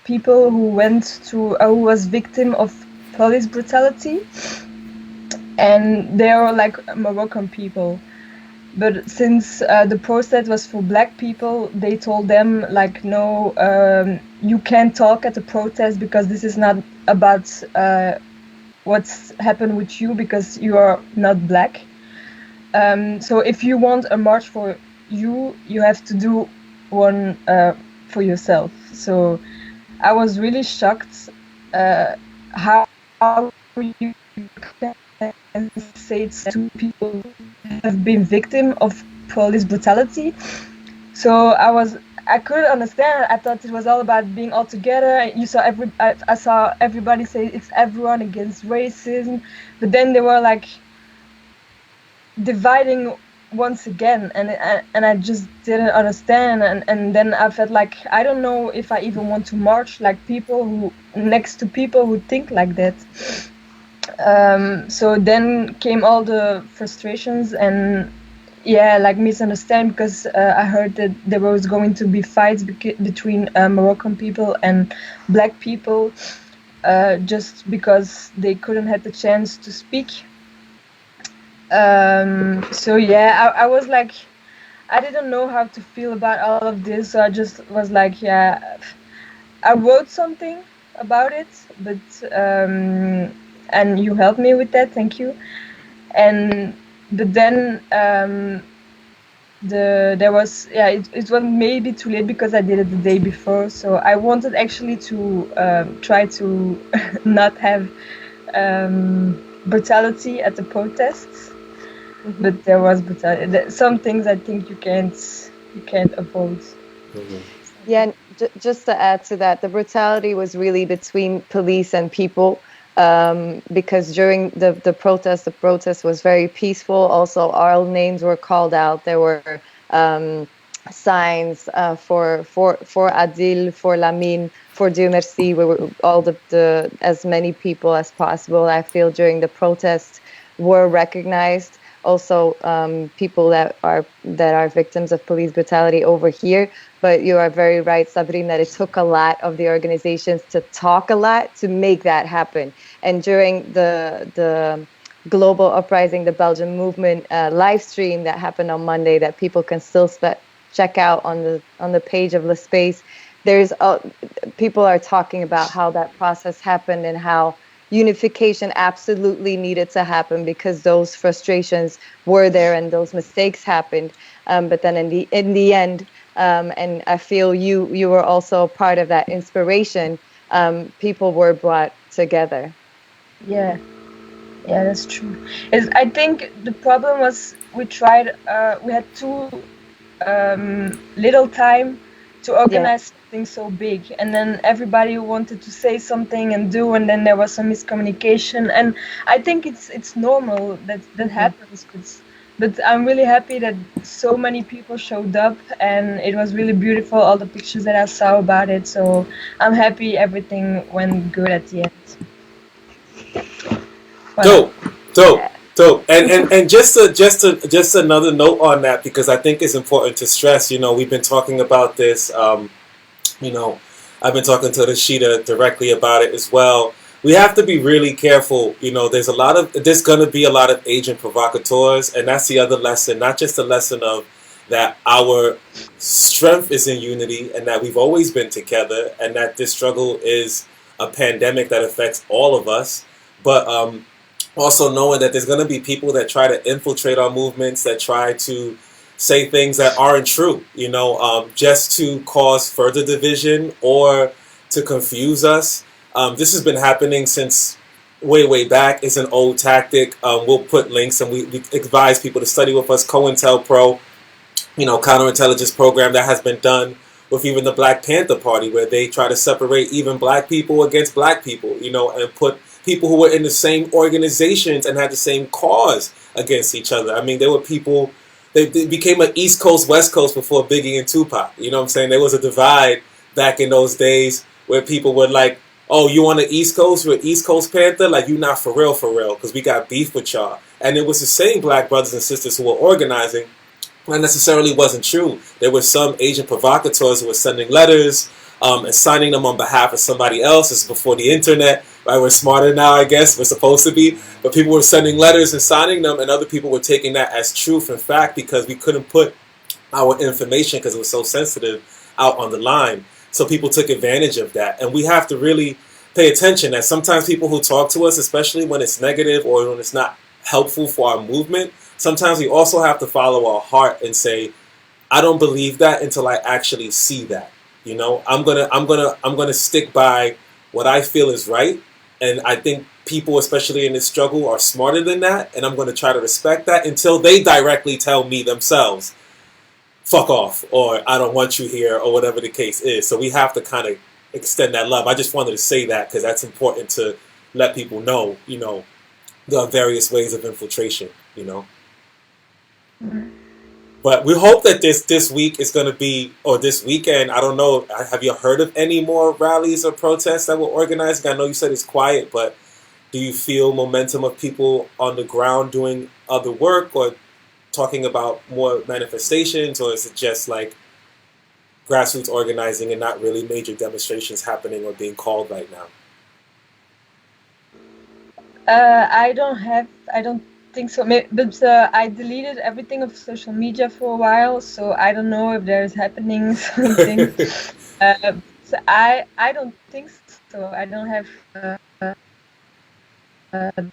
people who went to who was victim of police brutality, and they were like Moroccan people. But since the protest was for black people, they told them like, no, you can't talk at the protest because this is not about what's happened with you because you are not black. So if you want a march for you, you have to do one for yourself. So I was really shocked how you can say it's to people who have been victim of police brutality. So I couldn't understand. I thought it was all about being all together. I saw everybody say it's everyone against racism, but then they were like dividing once again, and I just didn't understand. And then I felt like I don't know if I even want to march like next to people who think like that. So then came all the frustrations and like misunderstanding, because I heard that there was going to be fights between Moroccan people and black people just because they couldn't have the chance to speak. So I was like, I didn't know how to feel about all of this, so I just was like, I wrote something about it, but and you helped me with that, thank you. But then there was it was maybe too late because I did it the day before, so I wanted actually to try to not have brutality at the protests. Mm-hmm. But there was brutality. Some things I think you can't avoid. Mm-hmm. Yeah, and just to add to that, the brutality was really between police and people. Because during the protest was very peaceful. Also, our names were called out. There were signs for Adil, for Lamine, for Dieu merci. We were all the as many people as possible, I feel, during the protest were recognized. Also, people that are victims of police brutality over here. But you are very right, Sabrine, that it took a lot of the organizations to talk a lot to make that happen. And during the global uprising, the Belgian movement live stream that happened on Monday, that people can still check out on the page of Le Space, there's people are talking about how that process happened and how unification absolutely needed to happen because those frustrations were there and those mistakes happened. But then in the end. And I feel you were also part of that inspiration. People were brought together. Yeah, that's true. I think the problem was we had too little time to organize something so big, and then everybody wanted to say something and do, and then there was some miscommunication. And I think it's normal that happens. But I'm really happy that so many people showed up, and it was really beautiful, all the pictures that I saw about it. So I'm happy everything went good at the end. Dope. And just another note on that, because I think it's important to stress, we've been talking about this, I've been talking to Rashida directly about it as well. We have to be really careful. There's going to be a lot of agent provocateurs, and that's the other lesson, not just the lesson of, that our strength is in unity and that we've always been together and that this struggle is a pandemic that affects all of us. But also knowing that there's going to be people that try to infiltrate our movements, that try to say things that aren't true, just to cause further division or to confuse us. This has been happening since way back. It's an old tactic. We'll put links and we advise people to study with us. COINTELPRO, counterintelligence program that has been done with even the Black Panther Party, where they try to separate even black people against black people, and put people who were in the same organizations and had the same cause against each other. I mean, there were people, they became an East Coast, West Coast before Biggie and Tupac. You know what I'm saying? There was a divide back in those days where people were like, oh, you on the East Coast? You're an East Coast Panther? Like, you not for real, because we got beef with y'all. And it was the same black brothers and sisters who were organizing. That necessarily wasn't true. There were some Asian provocateurs who were sending letters and signing them on behalf of somebody else. This is before the internet, right? We're smarter now, I guess. We're supposed to be. But people were sending letters and signing them, and other people were taking that as truth and fact because we couldn't put our information, because it was so sensitive, out on the line. So people took advantage of that. And we have to really pay attention that sometimes people who talk to us, especially when it's negative or when it's not helpful for our movement, sometimes we also have to follow our heart and say, I don't believe that until I actually see that. I'm gonna stick by what I feel is right. And I think people, especially in this struggle, are smarter than that. And I'm gonna try to respect that until they directly tell me themselves, fuck off, or I don't want you here, or whatever the case is. So we have to kind of extend that love. I just wanted to say that because that's important to let people know, the various ways of infiltration, Mm-hmm. But we hope that this week is going to be, or this weekend, I don't know, have you heard of any more rallies or protests that were organized? I know you said it's quiet, but do you feel momentum of people on the ground doing other work or talking about more manifestations, or is it just like grassroots organizing and not really major demonstrations happening or being called right now? I don't think so. But I deleted everything of social media for a while, so I don't know if there's happening something. So I don't think so. I don't have something.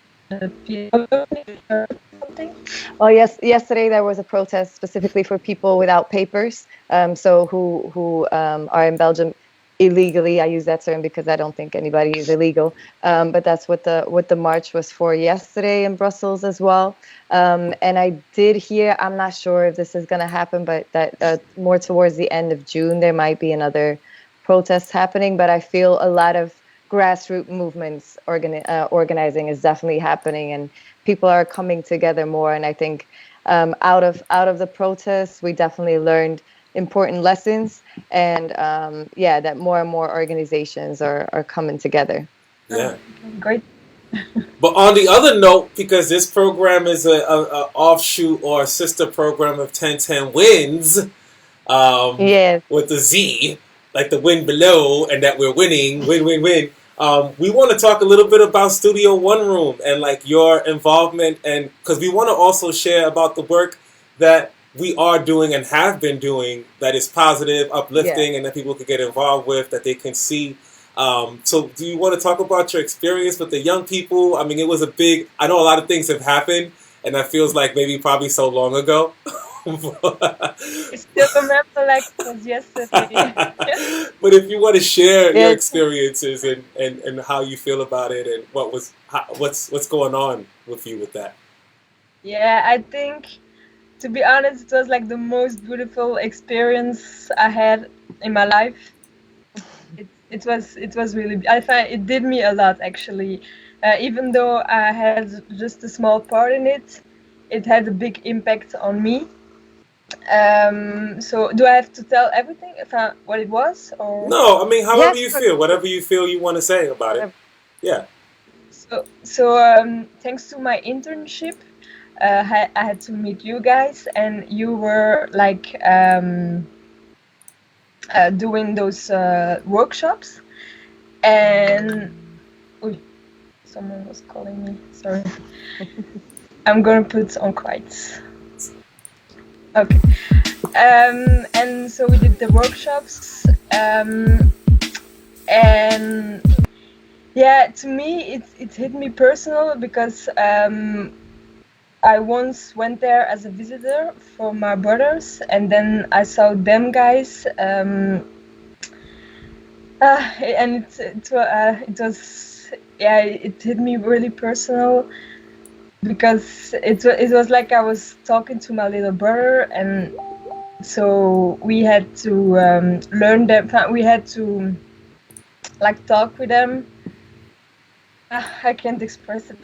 Well, yes. Yesterday there was a protest specifically for people without papers. So who are in Belgium illegally. I use that term because I don't think anybody is illegal. But that's what the march was for yesterday in Brussels as well. And I did hear, I'm not sure if this is going to happen, but that more towards the end of June there might be another protest happening. But I feel a lot of grassroots movements organizing is definitely happening, and people are coming together more. And I think out of the protests, we definitely learned important lessons, and that more and more organizations are coming together. Yeah, great. But on the other note, because this program is a offshoot or a sister program of 1010 WINDZ, with the Z, like the wind below, and that we're winning, win. We want to talk a little bit about Studio One Room and like your involvement, and because we want to also share about the work that we are doing and have been doing that is positive, uplifting, and that people can get involved with, that they can see. So do you want to talk about your experience with the young people? I mean, it was I know a lot of things have happened, and that feels like maybe probably so long ago. I still remember like it was yesterday. But if you want to share your experiences and how you feel about it and what's going on with you with that. Yeah, I think, to be honest, it was like the most beautiful experience I had in my life. It was really, I find it did me a lot actually. Even though I had just a small part in it, it had a big impact on me. So do I have to tell everything about what it was, or no? I mean, however you feel, whatever you feel you want to say about it. Yeah. So thanks to my internship, I had to meet you guys, and you were like doing those workshops, and someone was calling me. Sorry. I'm gonna put on quiet. Okay. And so we did the workshops, and yeah, to me it hit me personal because I once went there as a visitor for my brothers, and then I saw them guys, and it was, yeah, it hit me really personal because it was like I was talking to my little brother, and so we had to learn them. We had to like talk with them. I can't express it.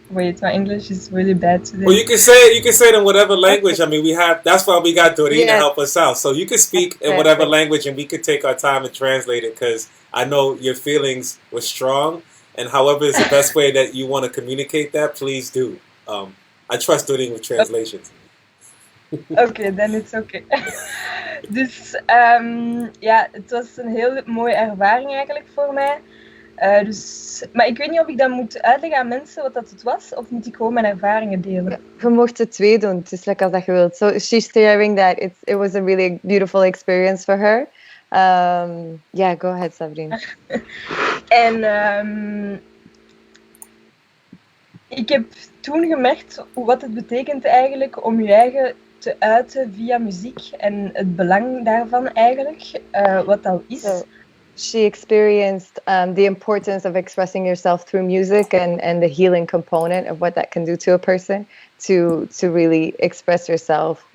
Wait, my English is really bad today. Well, you can say it in whatever language. I mean, we have, that's why we got Doreen to help us out. So you can speak in whatever language, and we could take our time and translate it, because I know your feelings were strong, and however is the best way that you want to communicate that, please do. I trust Doreen with translations. Oké, dan is het oké. Dus ja, het was een heel mooie ervaring eigenlijk voor mij. Maar ik weet niet of ik dat moet uitleggen aan mensen wat dat het was, of moet ik gewoon mijn ervaringen delen? Je mocht het twee doen, het is lekker als dat je wilt. So she's sharing that it was a really beautiful experience for her. Yeah, go ahead, Sabrina. En ik heb toen gemerkt wat het betekent eigenlijk om je eigen te uiten via muziek en het belang daarvan eigenlijk, wat dat is. So she experienced the importance of expressing yourself through music and the healing component of what that can do to a person to really express yourself,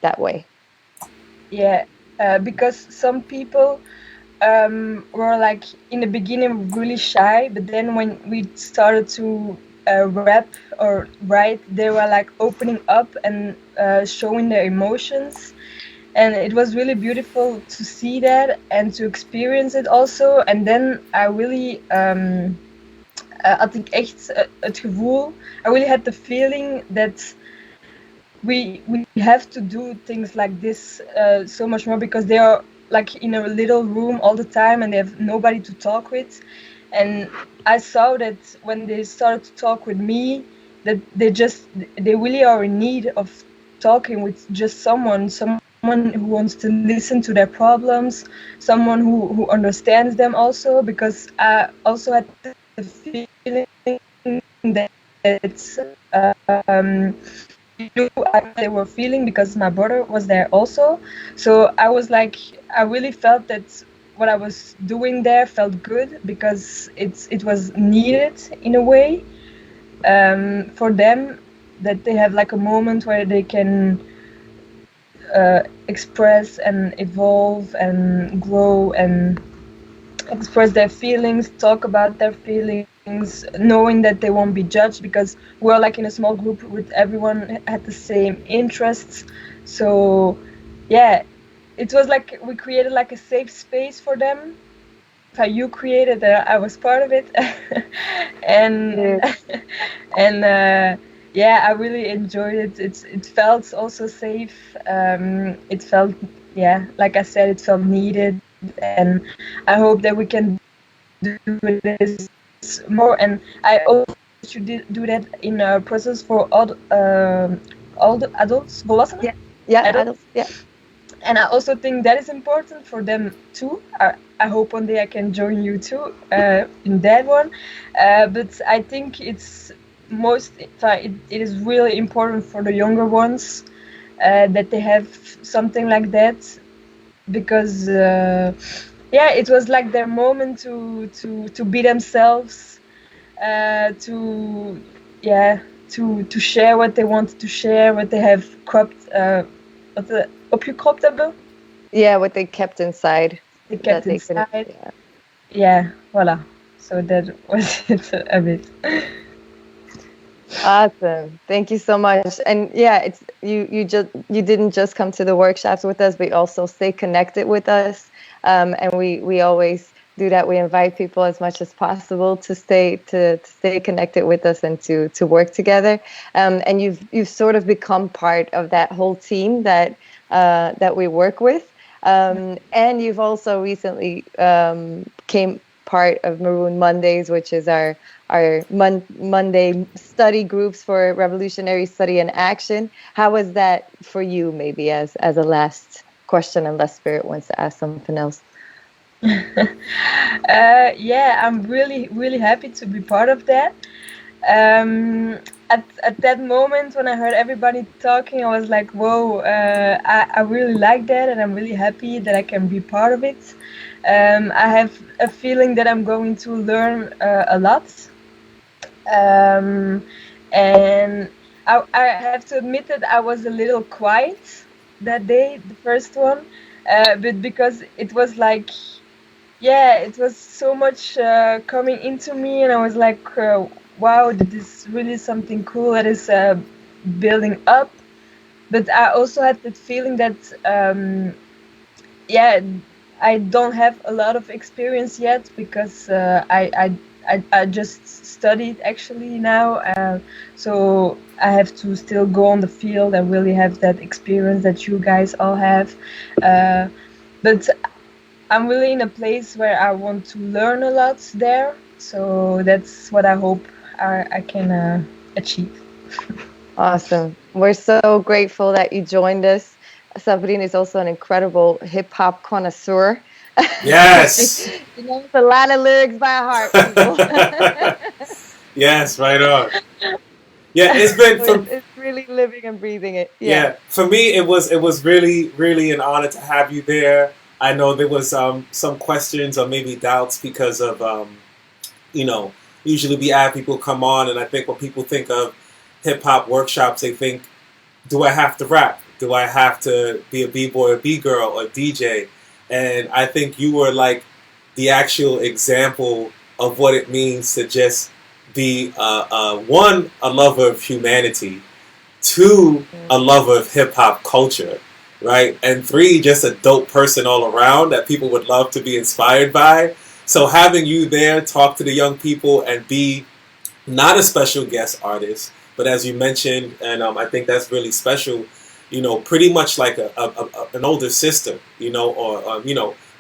that way. Yeah, because some people were like in the beginning really shy, but then when we started to rap or write, they were like opening up and showing their emotions, and it was really beautiful to see that and to experience it also. And then I really had ik echt het gevoel, I really had the feeling that we have to do things like this so much more, because they are like in a little room all the time and they have nobody to talk with. And I saw that when they started to talk with me, that they really are in need of talking with just someone who wants to listen to their problems, someone who understands them also, because I also had the feeling that they were feeling, because my brother was there also. So I was like, I really felt that what I was doing there felt good, because it was needed in a way for them, that they have like a moment where they can express and evolve and grow and express their feelings, talk about their feelings, knowing that they won't be judged, because we're like in a small group with everyone had the same interests. So yeah, it was like we created like a safe space for them. How you created, I was part of it. And yeah, I really enjoyed it. It felt also safe. It felt, yeah, like I said, it felt needed, and I hope that we can do this more. And I also should do that in a process for all the adults, volwassenen? Yeah, adults. Yeah. And I also think that is important for them too. I hope one day I can join you too in that one. But I think it's it is really important for the younger ones that they have something like that, because yeah, it was like their moment to be themselves, to share what they wanted to share, what they have cropped, opgekropt hebben. Yeah, what they kept inside. They kept inside. Yeah, voila. So that was it a bit. Awesome. Thank you so much. And yeah, it's you didn't just come to the workshops with us, but also stay connected with us. And we always do that. We invite people as much as possible to stay connected with us and to work together. And you've sort of become part of that whole team that we work with. And you've also recently came part of Maroon Mondays, which is our Monday study groups for revolutionary study and action. How was that for you, maybe as a last question, unless Spirit wants to ask something else? Yeah, I'm really happy to be part of that. At that moment when I heard everybody talking, I was like, whoa, I really like that, and I'm really happy that I can be part of it. I have a feeling that I'm going to learn a lot. And I have to admit that I was a little quiet that day, the first one, but because it was like, yeah, it was so much coming into me, and I was like, wow, this is really something cool that is building up. But I also had that feeling that, yeah, I don't have a lot of experience yet, because I just studied actually now, so I have to still go on the field and really have that experience that you guys all have. But I'm really in a place where I want to learn a lot there, so that's what I hope I can achieve. Awesome. We're so grateful that you joined us. Sabrina is also an incredible hip-hop connoisseur. Yes. She knows a lot of lyrics by heart, people. Yes, right on. Yeah, it's been It's really living and breathing it. yeah. For me, it was really an honor to have you there. I know there was some questions or maybe doubts because of usually we have people come on, and I think when people think of hip hop workshops, they think, do I have to rap? Do I have to be a b-boy or b-girl or DJ? And I think you were like the actual example of what it means to just be one, a lover of humanity, two, a lover of hip hop culture, right? And three, just a dope person all around that people would love to be inspired by. So having you there, talk to the young people, and be not a special guest artist, but as you mentioned, and I think that's really special, pretty much like an older sister, or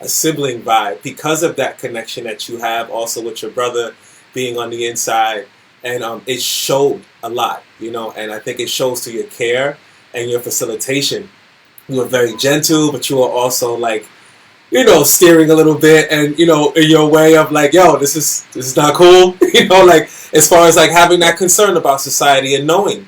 a sibling vibe, because of that connection that you have also with your brother being on the inside. And it showed a lot, and I think it shows through your care and your facilitation. You were very gentle, but you were also like, steering a little bit, and in your way of like, yo, this is not cool, like as far as like having that concern about society and knowing,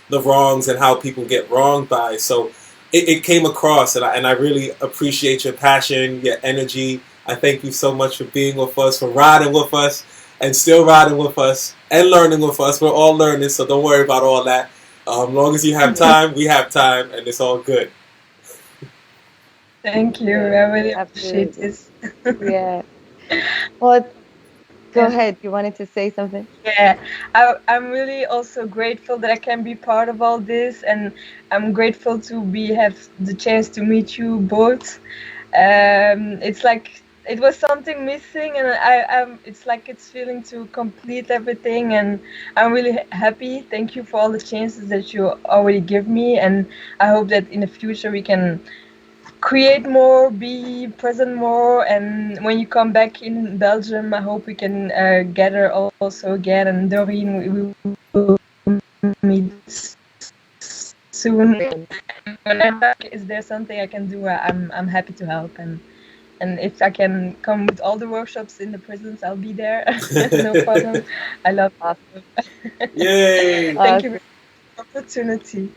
the wrongs and how people get wronged by. So it came across, and I really appreciate your passion, your energy. I thank you so much for being with us, for riding with us, and still riding with us, and learning with us. We're all learning, so don't worry about all that. As long as you have time, we have time, and it's all good. Thank you. I really appreciate this. Yeah. Well, go ahead. You wanted to say something? Yeah, I'm really also grateful that I can be part of all this, and I'm grateful to have the chance to meet you both. It's like it was something missing, and it's feeling to complete everything, and I'm really happy. Thank you for all the chances that you already give me, and I hope that in the future we can create more, be present more, and when you come back in Belgium, I hope we can gather also again. And Doreen, we will meet soon. Whenever is there something I can do, I'm happy to help, and if I can come with all the workshops in the prisons, I'll be there. No problem. I love it. Yay! Thank you. Opportunity.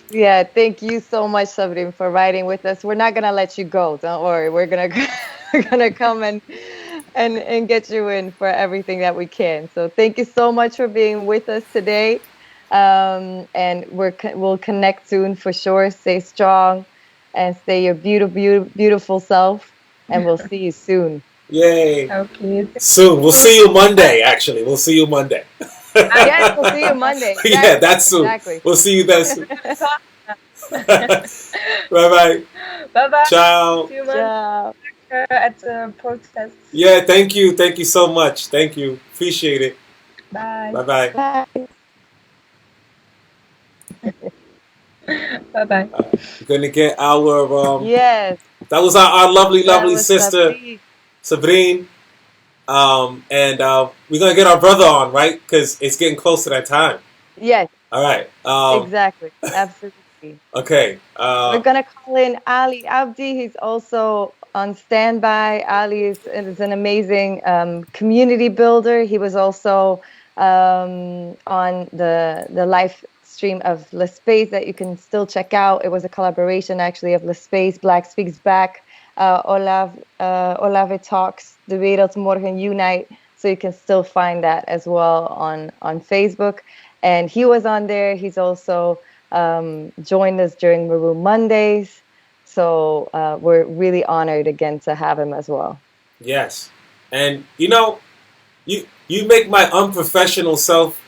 Yeah, thank you so much, Sabrin, for riding with us. We're not gonna let you go. Don't worry. We're gonna come and get you in for everything that we can. So thank you so much for being with us today. And we'll connect soon for sure. Stay strong and stay your beautiful self. And we'll see you soon. Yay! Okay. Soon. We'll see you Monday. Actually, we'll see you Monday. Yes, we'll see you Monday. Exactly. Yeah, that's soon. Exactly. We'll see you then soon. Bye-bye. Bye-bye. Ciao. See you Ciao. at the protest. Yeah, thank you. Thank you so much. Thank you. Appreciate it. Bye. Bye-bye. Bye. Bye-bye. We're going to get our... Yes. That was our lovely That was sister, Sabri. Sabrine. And we're gonna get our brother on, right? Because it's getting close to that time. Yes, All right. exactly. Absolutely. Okay. We're gonna call in Ali Abdi. He's also on standby. Ali is an amazing community builder. He was also on the live stream of Le Space that you can still check out. It was a collaboration actually of Le Space, Black Speaks Back, Olave Talks, De Wereld Morgen Unite. So you can still find that as well on Facebook. And he was on there. He's also joined us during Maroon Mondays. So we're really honored again to have him as well. Yes. And you make my unprofessional self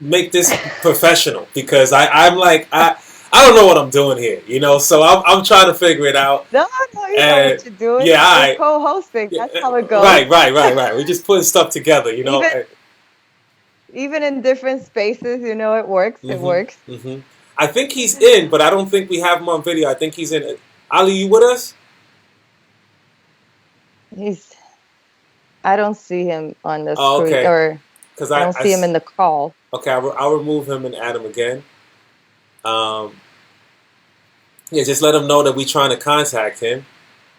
make this professional, because I'm like I don't know what I'm doing here, so I'm trying to figure it out. No, you know what you're doing. Yeah, You're co-hosting. That's how it goes. Right. We're just putting stuff together, Even in different spaces, it works. It works. Mm-hmm. I think he's in, but I don't think we have him on video. I think he's in. Ali, you with us? I don't see him on the Oh, screen, okay. or I don't see him in the call. Okay, I'll remove him and add him again. Yeah, just let him know that we're trying to contact him.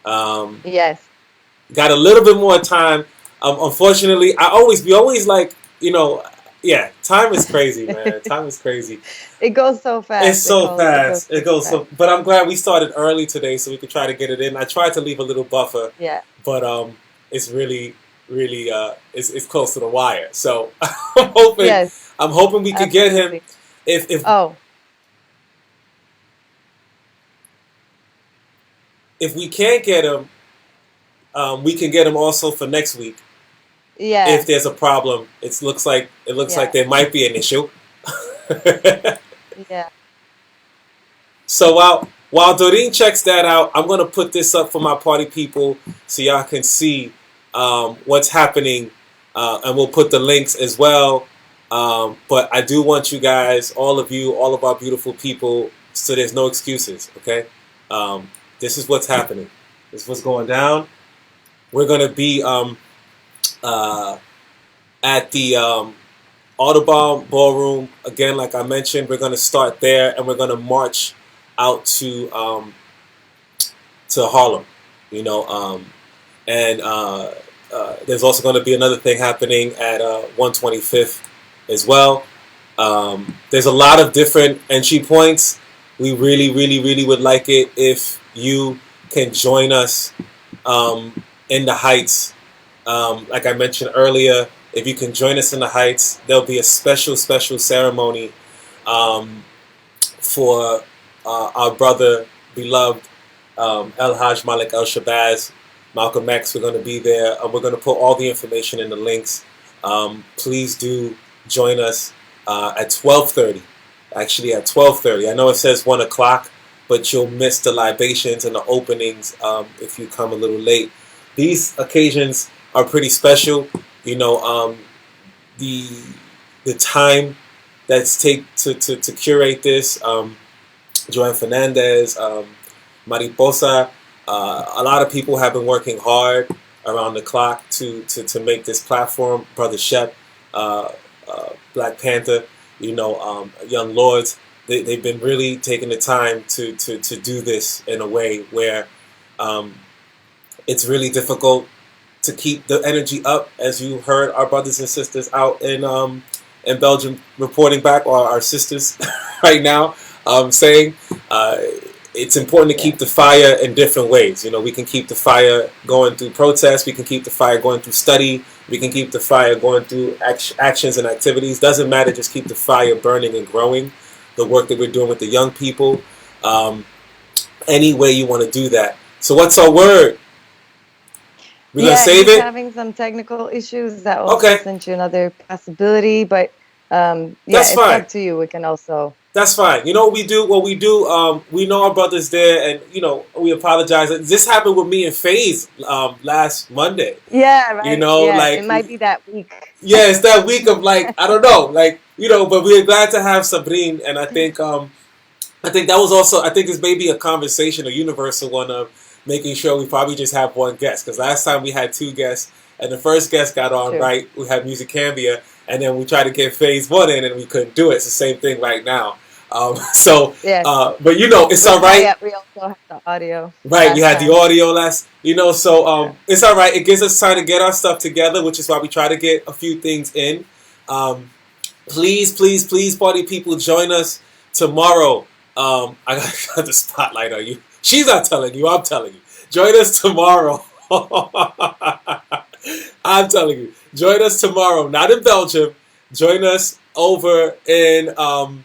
Yes. Got a little bit more time. Unfortunately, we always like, yeah, time is crazy, man. Time is crazy. It goes so fast. It's so fast. It goes so. But I'm glad we started early today so we could try to get it in. I tried to leave a little buffer. Yeah. But it's really, really it's close to the wire. So I'm hoping. Yes. I'm hoping we could get him. If we can't get him, we can get him also for next week. Yeah. If there's a problem, it looks like there might be an issue. Yeah. So while Doreen checks that out, I'm gonna put this up for my party people so y'all can see what's happening, and we'll put the links as well. But I do want you guys, all of our beautiful people, so there's no excuses. Okay, this is what's happening. This is what's going down. We're gonna be at the Audubon Ballroom again. Like I mentioned, we're gonna start there, and we're gonna march out to Harlem, and there's also going to be another thing happening at 125th as well. There's a lot of different entry points. We really, really, really would like it if you can join us in the Heights. Like I mentioned earlier, if you can join us in the Heights, there'll be a special ceremony for our brother, beloved El Haj Malik El Shabazz, Malcolm X. We're going to be there. We're going to put all the information in the links. Please do join us at 12:30. Actually, at 12:30. I know it says 1 o'clock, but you'll miss the libations and the openings if you come a little late. These occasions are pretty special. The time that's take to curate this. Joanne Fernandez, Mariposa, a lot of people have been working hard around the clock to make this platform. Brother Shep, Black Panther, Young Lords, they've been really taking the time to do this in a way where it's really difficult to keep the energy up. As you heard our brothers and sisters out in Belgium reporting back, or our sisters right now, saying it's important to keep the fire in different ways. We can keep the fire going through protest. We can keep the fire going through study. We can keep the fire going through actions and activities. Doesn't matter. Just keep the fire burning and growing. The work that we're doing with the young people. Any way you want to do that. So what's our word? We're going to save it? Having some technical issues. That also sent you another possibility. But it's fine. Up to you. We can also... That's fine. You know what we do? We know our brother's there, and we apologize. This happened with me and FaZe last Monday. Yeah, right. Like it might be that week. Yeah, it's that week of I don't know, but we're glad to have Sabrine, and I think that was also, I think it's maybe a conversation, a universal one of making sure we probably just have one guest, because last time we had two guests, And the first guest got on, True. right? We had Musicambia, and then we tried to get phase one in, and we couldn't do it. It's the same thing right now. Yes. But you know, it's With all right. Maya, we also had the audio Right, we last had the time. audio last, Yeah. it's all right. It gives us time to get our stuff together, which is why we try to get a few things in. Please, please, please, party people, join us tomorrow. I got the spotlight on you. She's not telling you, I'm telling you. Join us tomorrow. I'm telling you. Join us tomorrow, not in Belgium. Join us over in Harlem.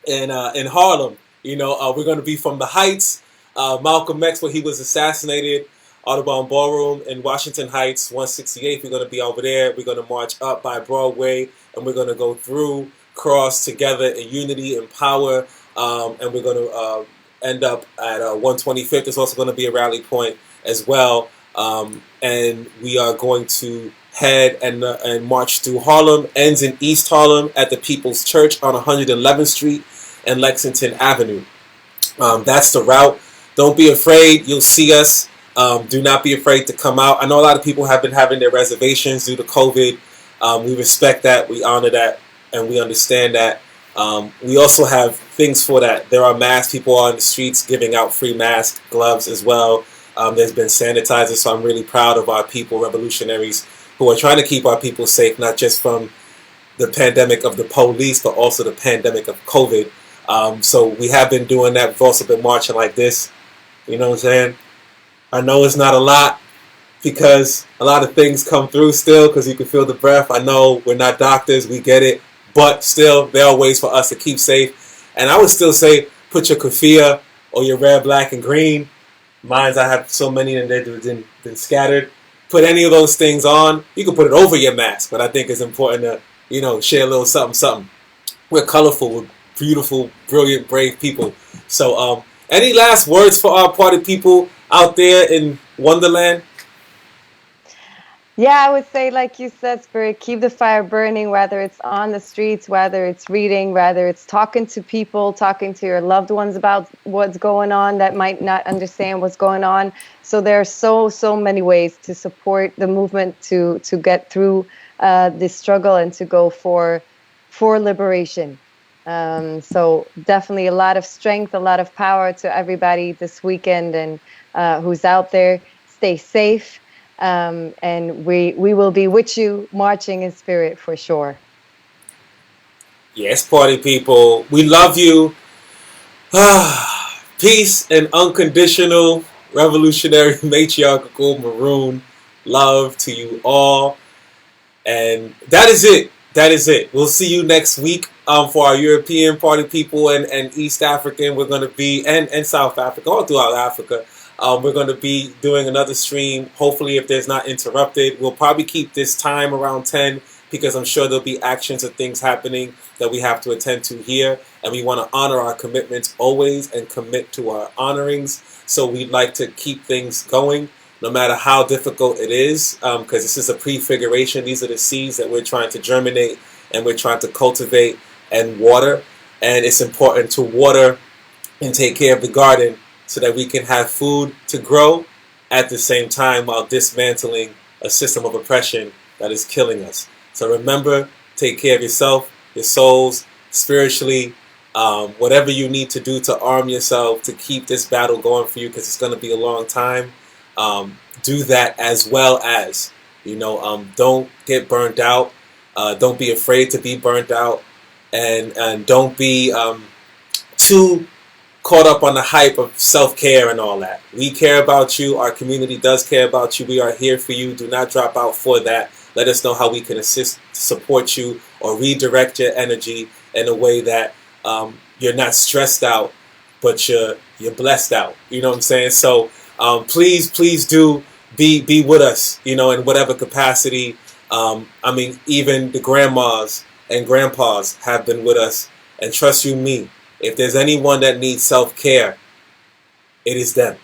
We're going to be from the Heights. Malcolm X, where he was assassinated, Audubon Ballroom in Washington Heights, 168th. We're going to be over there. We're going to march up by Broadway, and we're going to go through, cross together in unity and power, and we're going to end up at 125th. There's also going to be a rally point as well, and we are going to head and march through Harlem. Ends in East Harlem at the People's Church on 111th Street and Lexington Avenue. That's the route. Don't be afraid. You'll see us. Do not be afraid to come out. I know a lot of people have been having their reservations due to COVID. We respect that. We honor that. And we understand that. We also have things for that. There are masks. People are on the streets giving out free masks, gloves as well. There's been sanitizers. So I'm really proud of our people, revolutionaries, who are trying to keep our people safe, not just from the pandemic of the police, but also the pandemic of COVID. So we have been doing that. We've also been marching like this. You know what I'm saying? I know it's not a lot because a lot of things come through still because you can feel the breath. I know we're not doctors. We get it. But still, there are ways for us to keep safe. And I would still say put your keffiyeh or your red, black, and green. Mine's, I have so many and they've been scattered. Put any of those things on. You can put it over your mask. But I think it's important to, share a little something, something. We're colorful. We're beautiful, brilliant, brave people. So, any last words for our party people out there in Wonderland? Yeah, I would say, like you said, Spirit, keep the fire burning, whether it's on the streets, whether it's reading, whether it's talking to people, talking to your loved ones about what's going on that might not understand what's going on. So there are so many ways to support the movement to get through this struggle and to go for liberation. So definitely a lot of strength, a lot of power to everybody this weekend and who's out there. Stay safe. And we will be with you marching in spirit for sure. Yes, party people. We love you. Peace and unconditional revolutionary matriarchal maroon love to you all. And that is it. That is it. We'll see you next week for our European party people and East African. We're going to be, and South Africa, all throughout Africa. We're going to be doing another stream. Hopefully, if there's not interrupted, we'll probably keep this time around 10 because I'm sure there'll be actions or things happening that we have to attend to here. And we want to honor our commitments always and commit to our honorings. So we'd like to keep things going no matter how difficult it is, because this is a prefiguration. These are the seeds that we're trying to germinate and we're trying to cultivate and water. And it's important to water and take care of the garden so that we can have food to grow at the same time while dismantling a system of oppression that is killing us. So remember, take care of yourself, your souls, spiritually, whatever you need to do to arm yourself to keep this battle going for you, because it's going to be a long time. Do that as well as, don't get burnt out. Don't be afraid to be burnt out. And don't be too caught up on the hype of self-care and all that. We care about you. Our community does care about you. We are here for you. Do not drop out for that. Let us know how we can assist, support you, or redirect your energy in a way that you're not stressed out, but you're blessed out. You know what I'm saying? So please do be with us, in whatever capacity. Even the grandmas and grandpas have been with us. And trust you me, if there's anyone that needs self-care, it is them.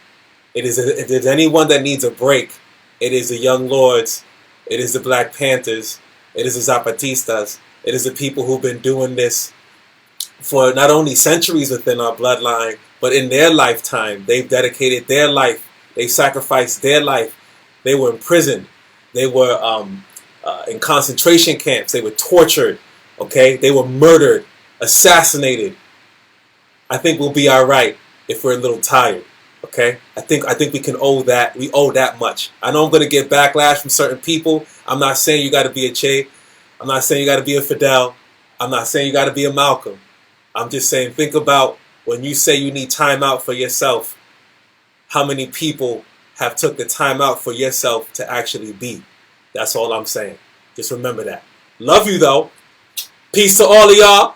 If there's anyone that needs a break, it is the Young Lords, it is the Black Panthers, it is the Zapatistas, it is the people who've been doing this for not only centuries within our bloodline, but in their lifetime. They've dedicated their life, they sacrificed their life, they were imprisoned, They were in concentration camps. They were tortured. Okay, they were murdered, assassinated. I think we'll be all right if we're a little tired. Okay, I think we can owe that. We owe that much. I know I'm going to get backlash from certain people. I'm not saying you got to be a Che. I'm not saying you got to be a Fidel. I'm not saying you got to be a Malcolm. I'm just saying, think about when you say you need time out for yourself, how many people have took the time out for yourself to actually be. That's all I'm saying. Just remember that. Love you, though. Peace to all of y'all.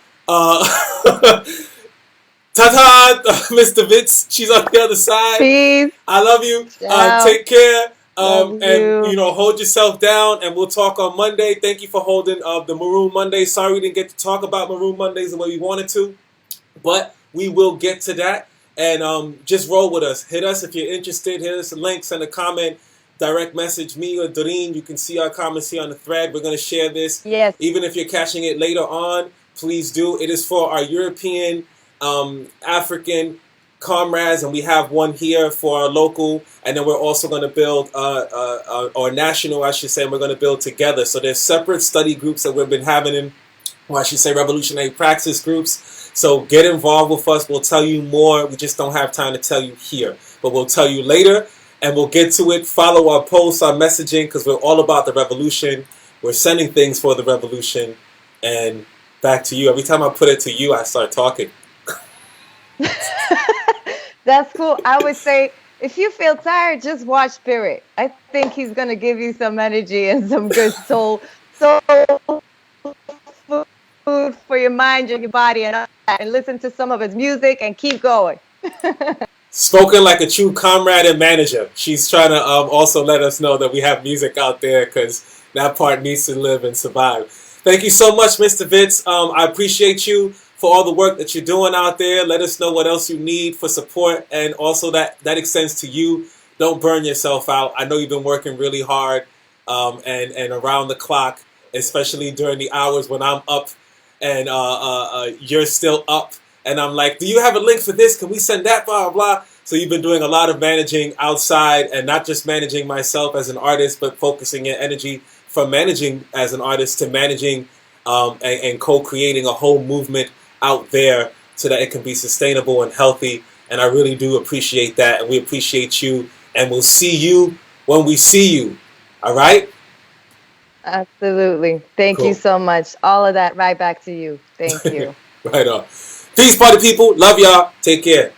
Ta-ta, Mr. Vince. She's on the other side. Peace. I love you. Ciao. Take care. Love And, you. hold yourself down, and we'll talk on Monday. Thank you for holding the Maroon Mondays. Sorry we didn't get to talk about Maroon Mondays the way we wanted to, but we will get to that. And just roll with us. Hit us if you're interested. Hit us a link, send a comment, direct message me or Doreen. You can see our comments here on the thread. We're going to share this. Yes. Even if you're catching it later on, please do. It is for our European, African comrades, and we have one here for our local, and then we're also going to build or national, I should say, and we're going to build together. So there's separate study groups that we've been having in, or I should say, revolutionary practice groups. So get involved with us. We'll tell you more. We just don't have time to tell you here, but we'll tell you later, and we'll get to it. Follow our posts, our messaging, because we're all about the revolution. We're sending things for the revolution. And back to you. Every time I put it to you, I start talking. That's cool. I would say, if you feel tired, just watch Spirit. I think he's going to give you some energy and some good soul food for your mind and your body, and all that. And listen to some of his music and keep going. Spoken like a true comrade and manager. She's trying to also let us know that we have music out there, because that part needs to live and survive. Thank you so much, Mr. Vince. I appreciate you for all the work that you're doing out there. Let us know what else you need for support, and also that extends to you. Don't burn yourself out. I know you've been working really hard and around the clock, especially during the hours when I'm up and you're still up. And I'm like, do you have a link for this? Can we send that? Blah, blah, blah. So you've been doing a lot of managing outside, and not just managing myself as an artist, but focusing your energy from managing as an artist to managing and co-creating a whole movement out there so that it can be sustainable and healthy. And I really do appreciate that. And we appreciate you. And we'll see you when we see you. All right? Absolutely. Thank Cool. you so much. All of that right back to you. Thank you. Right on. Peace, party people. Love y'all. Take care.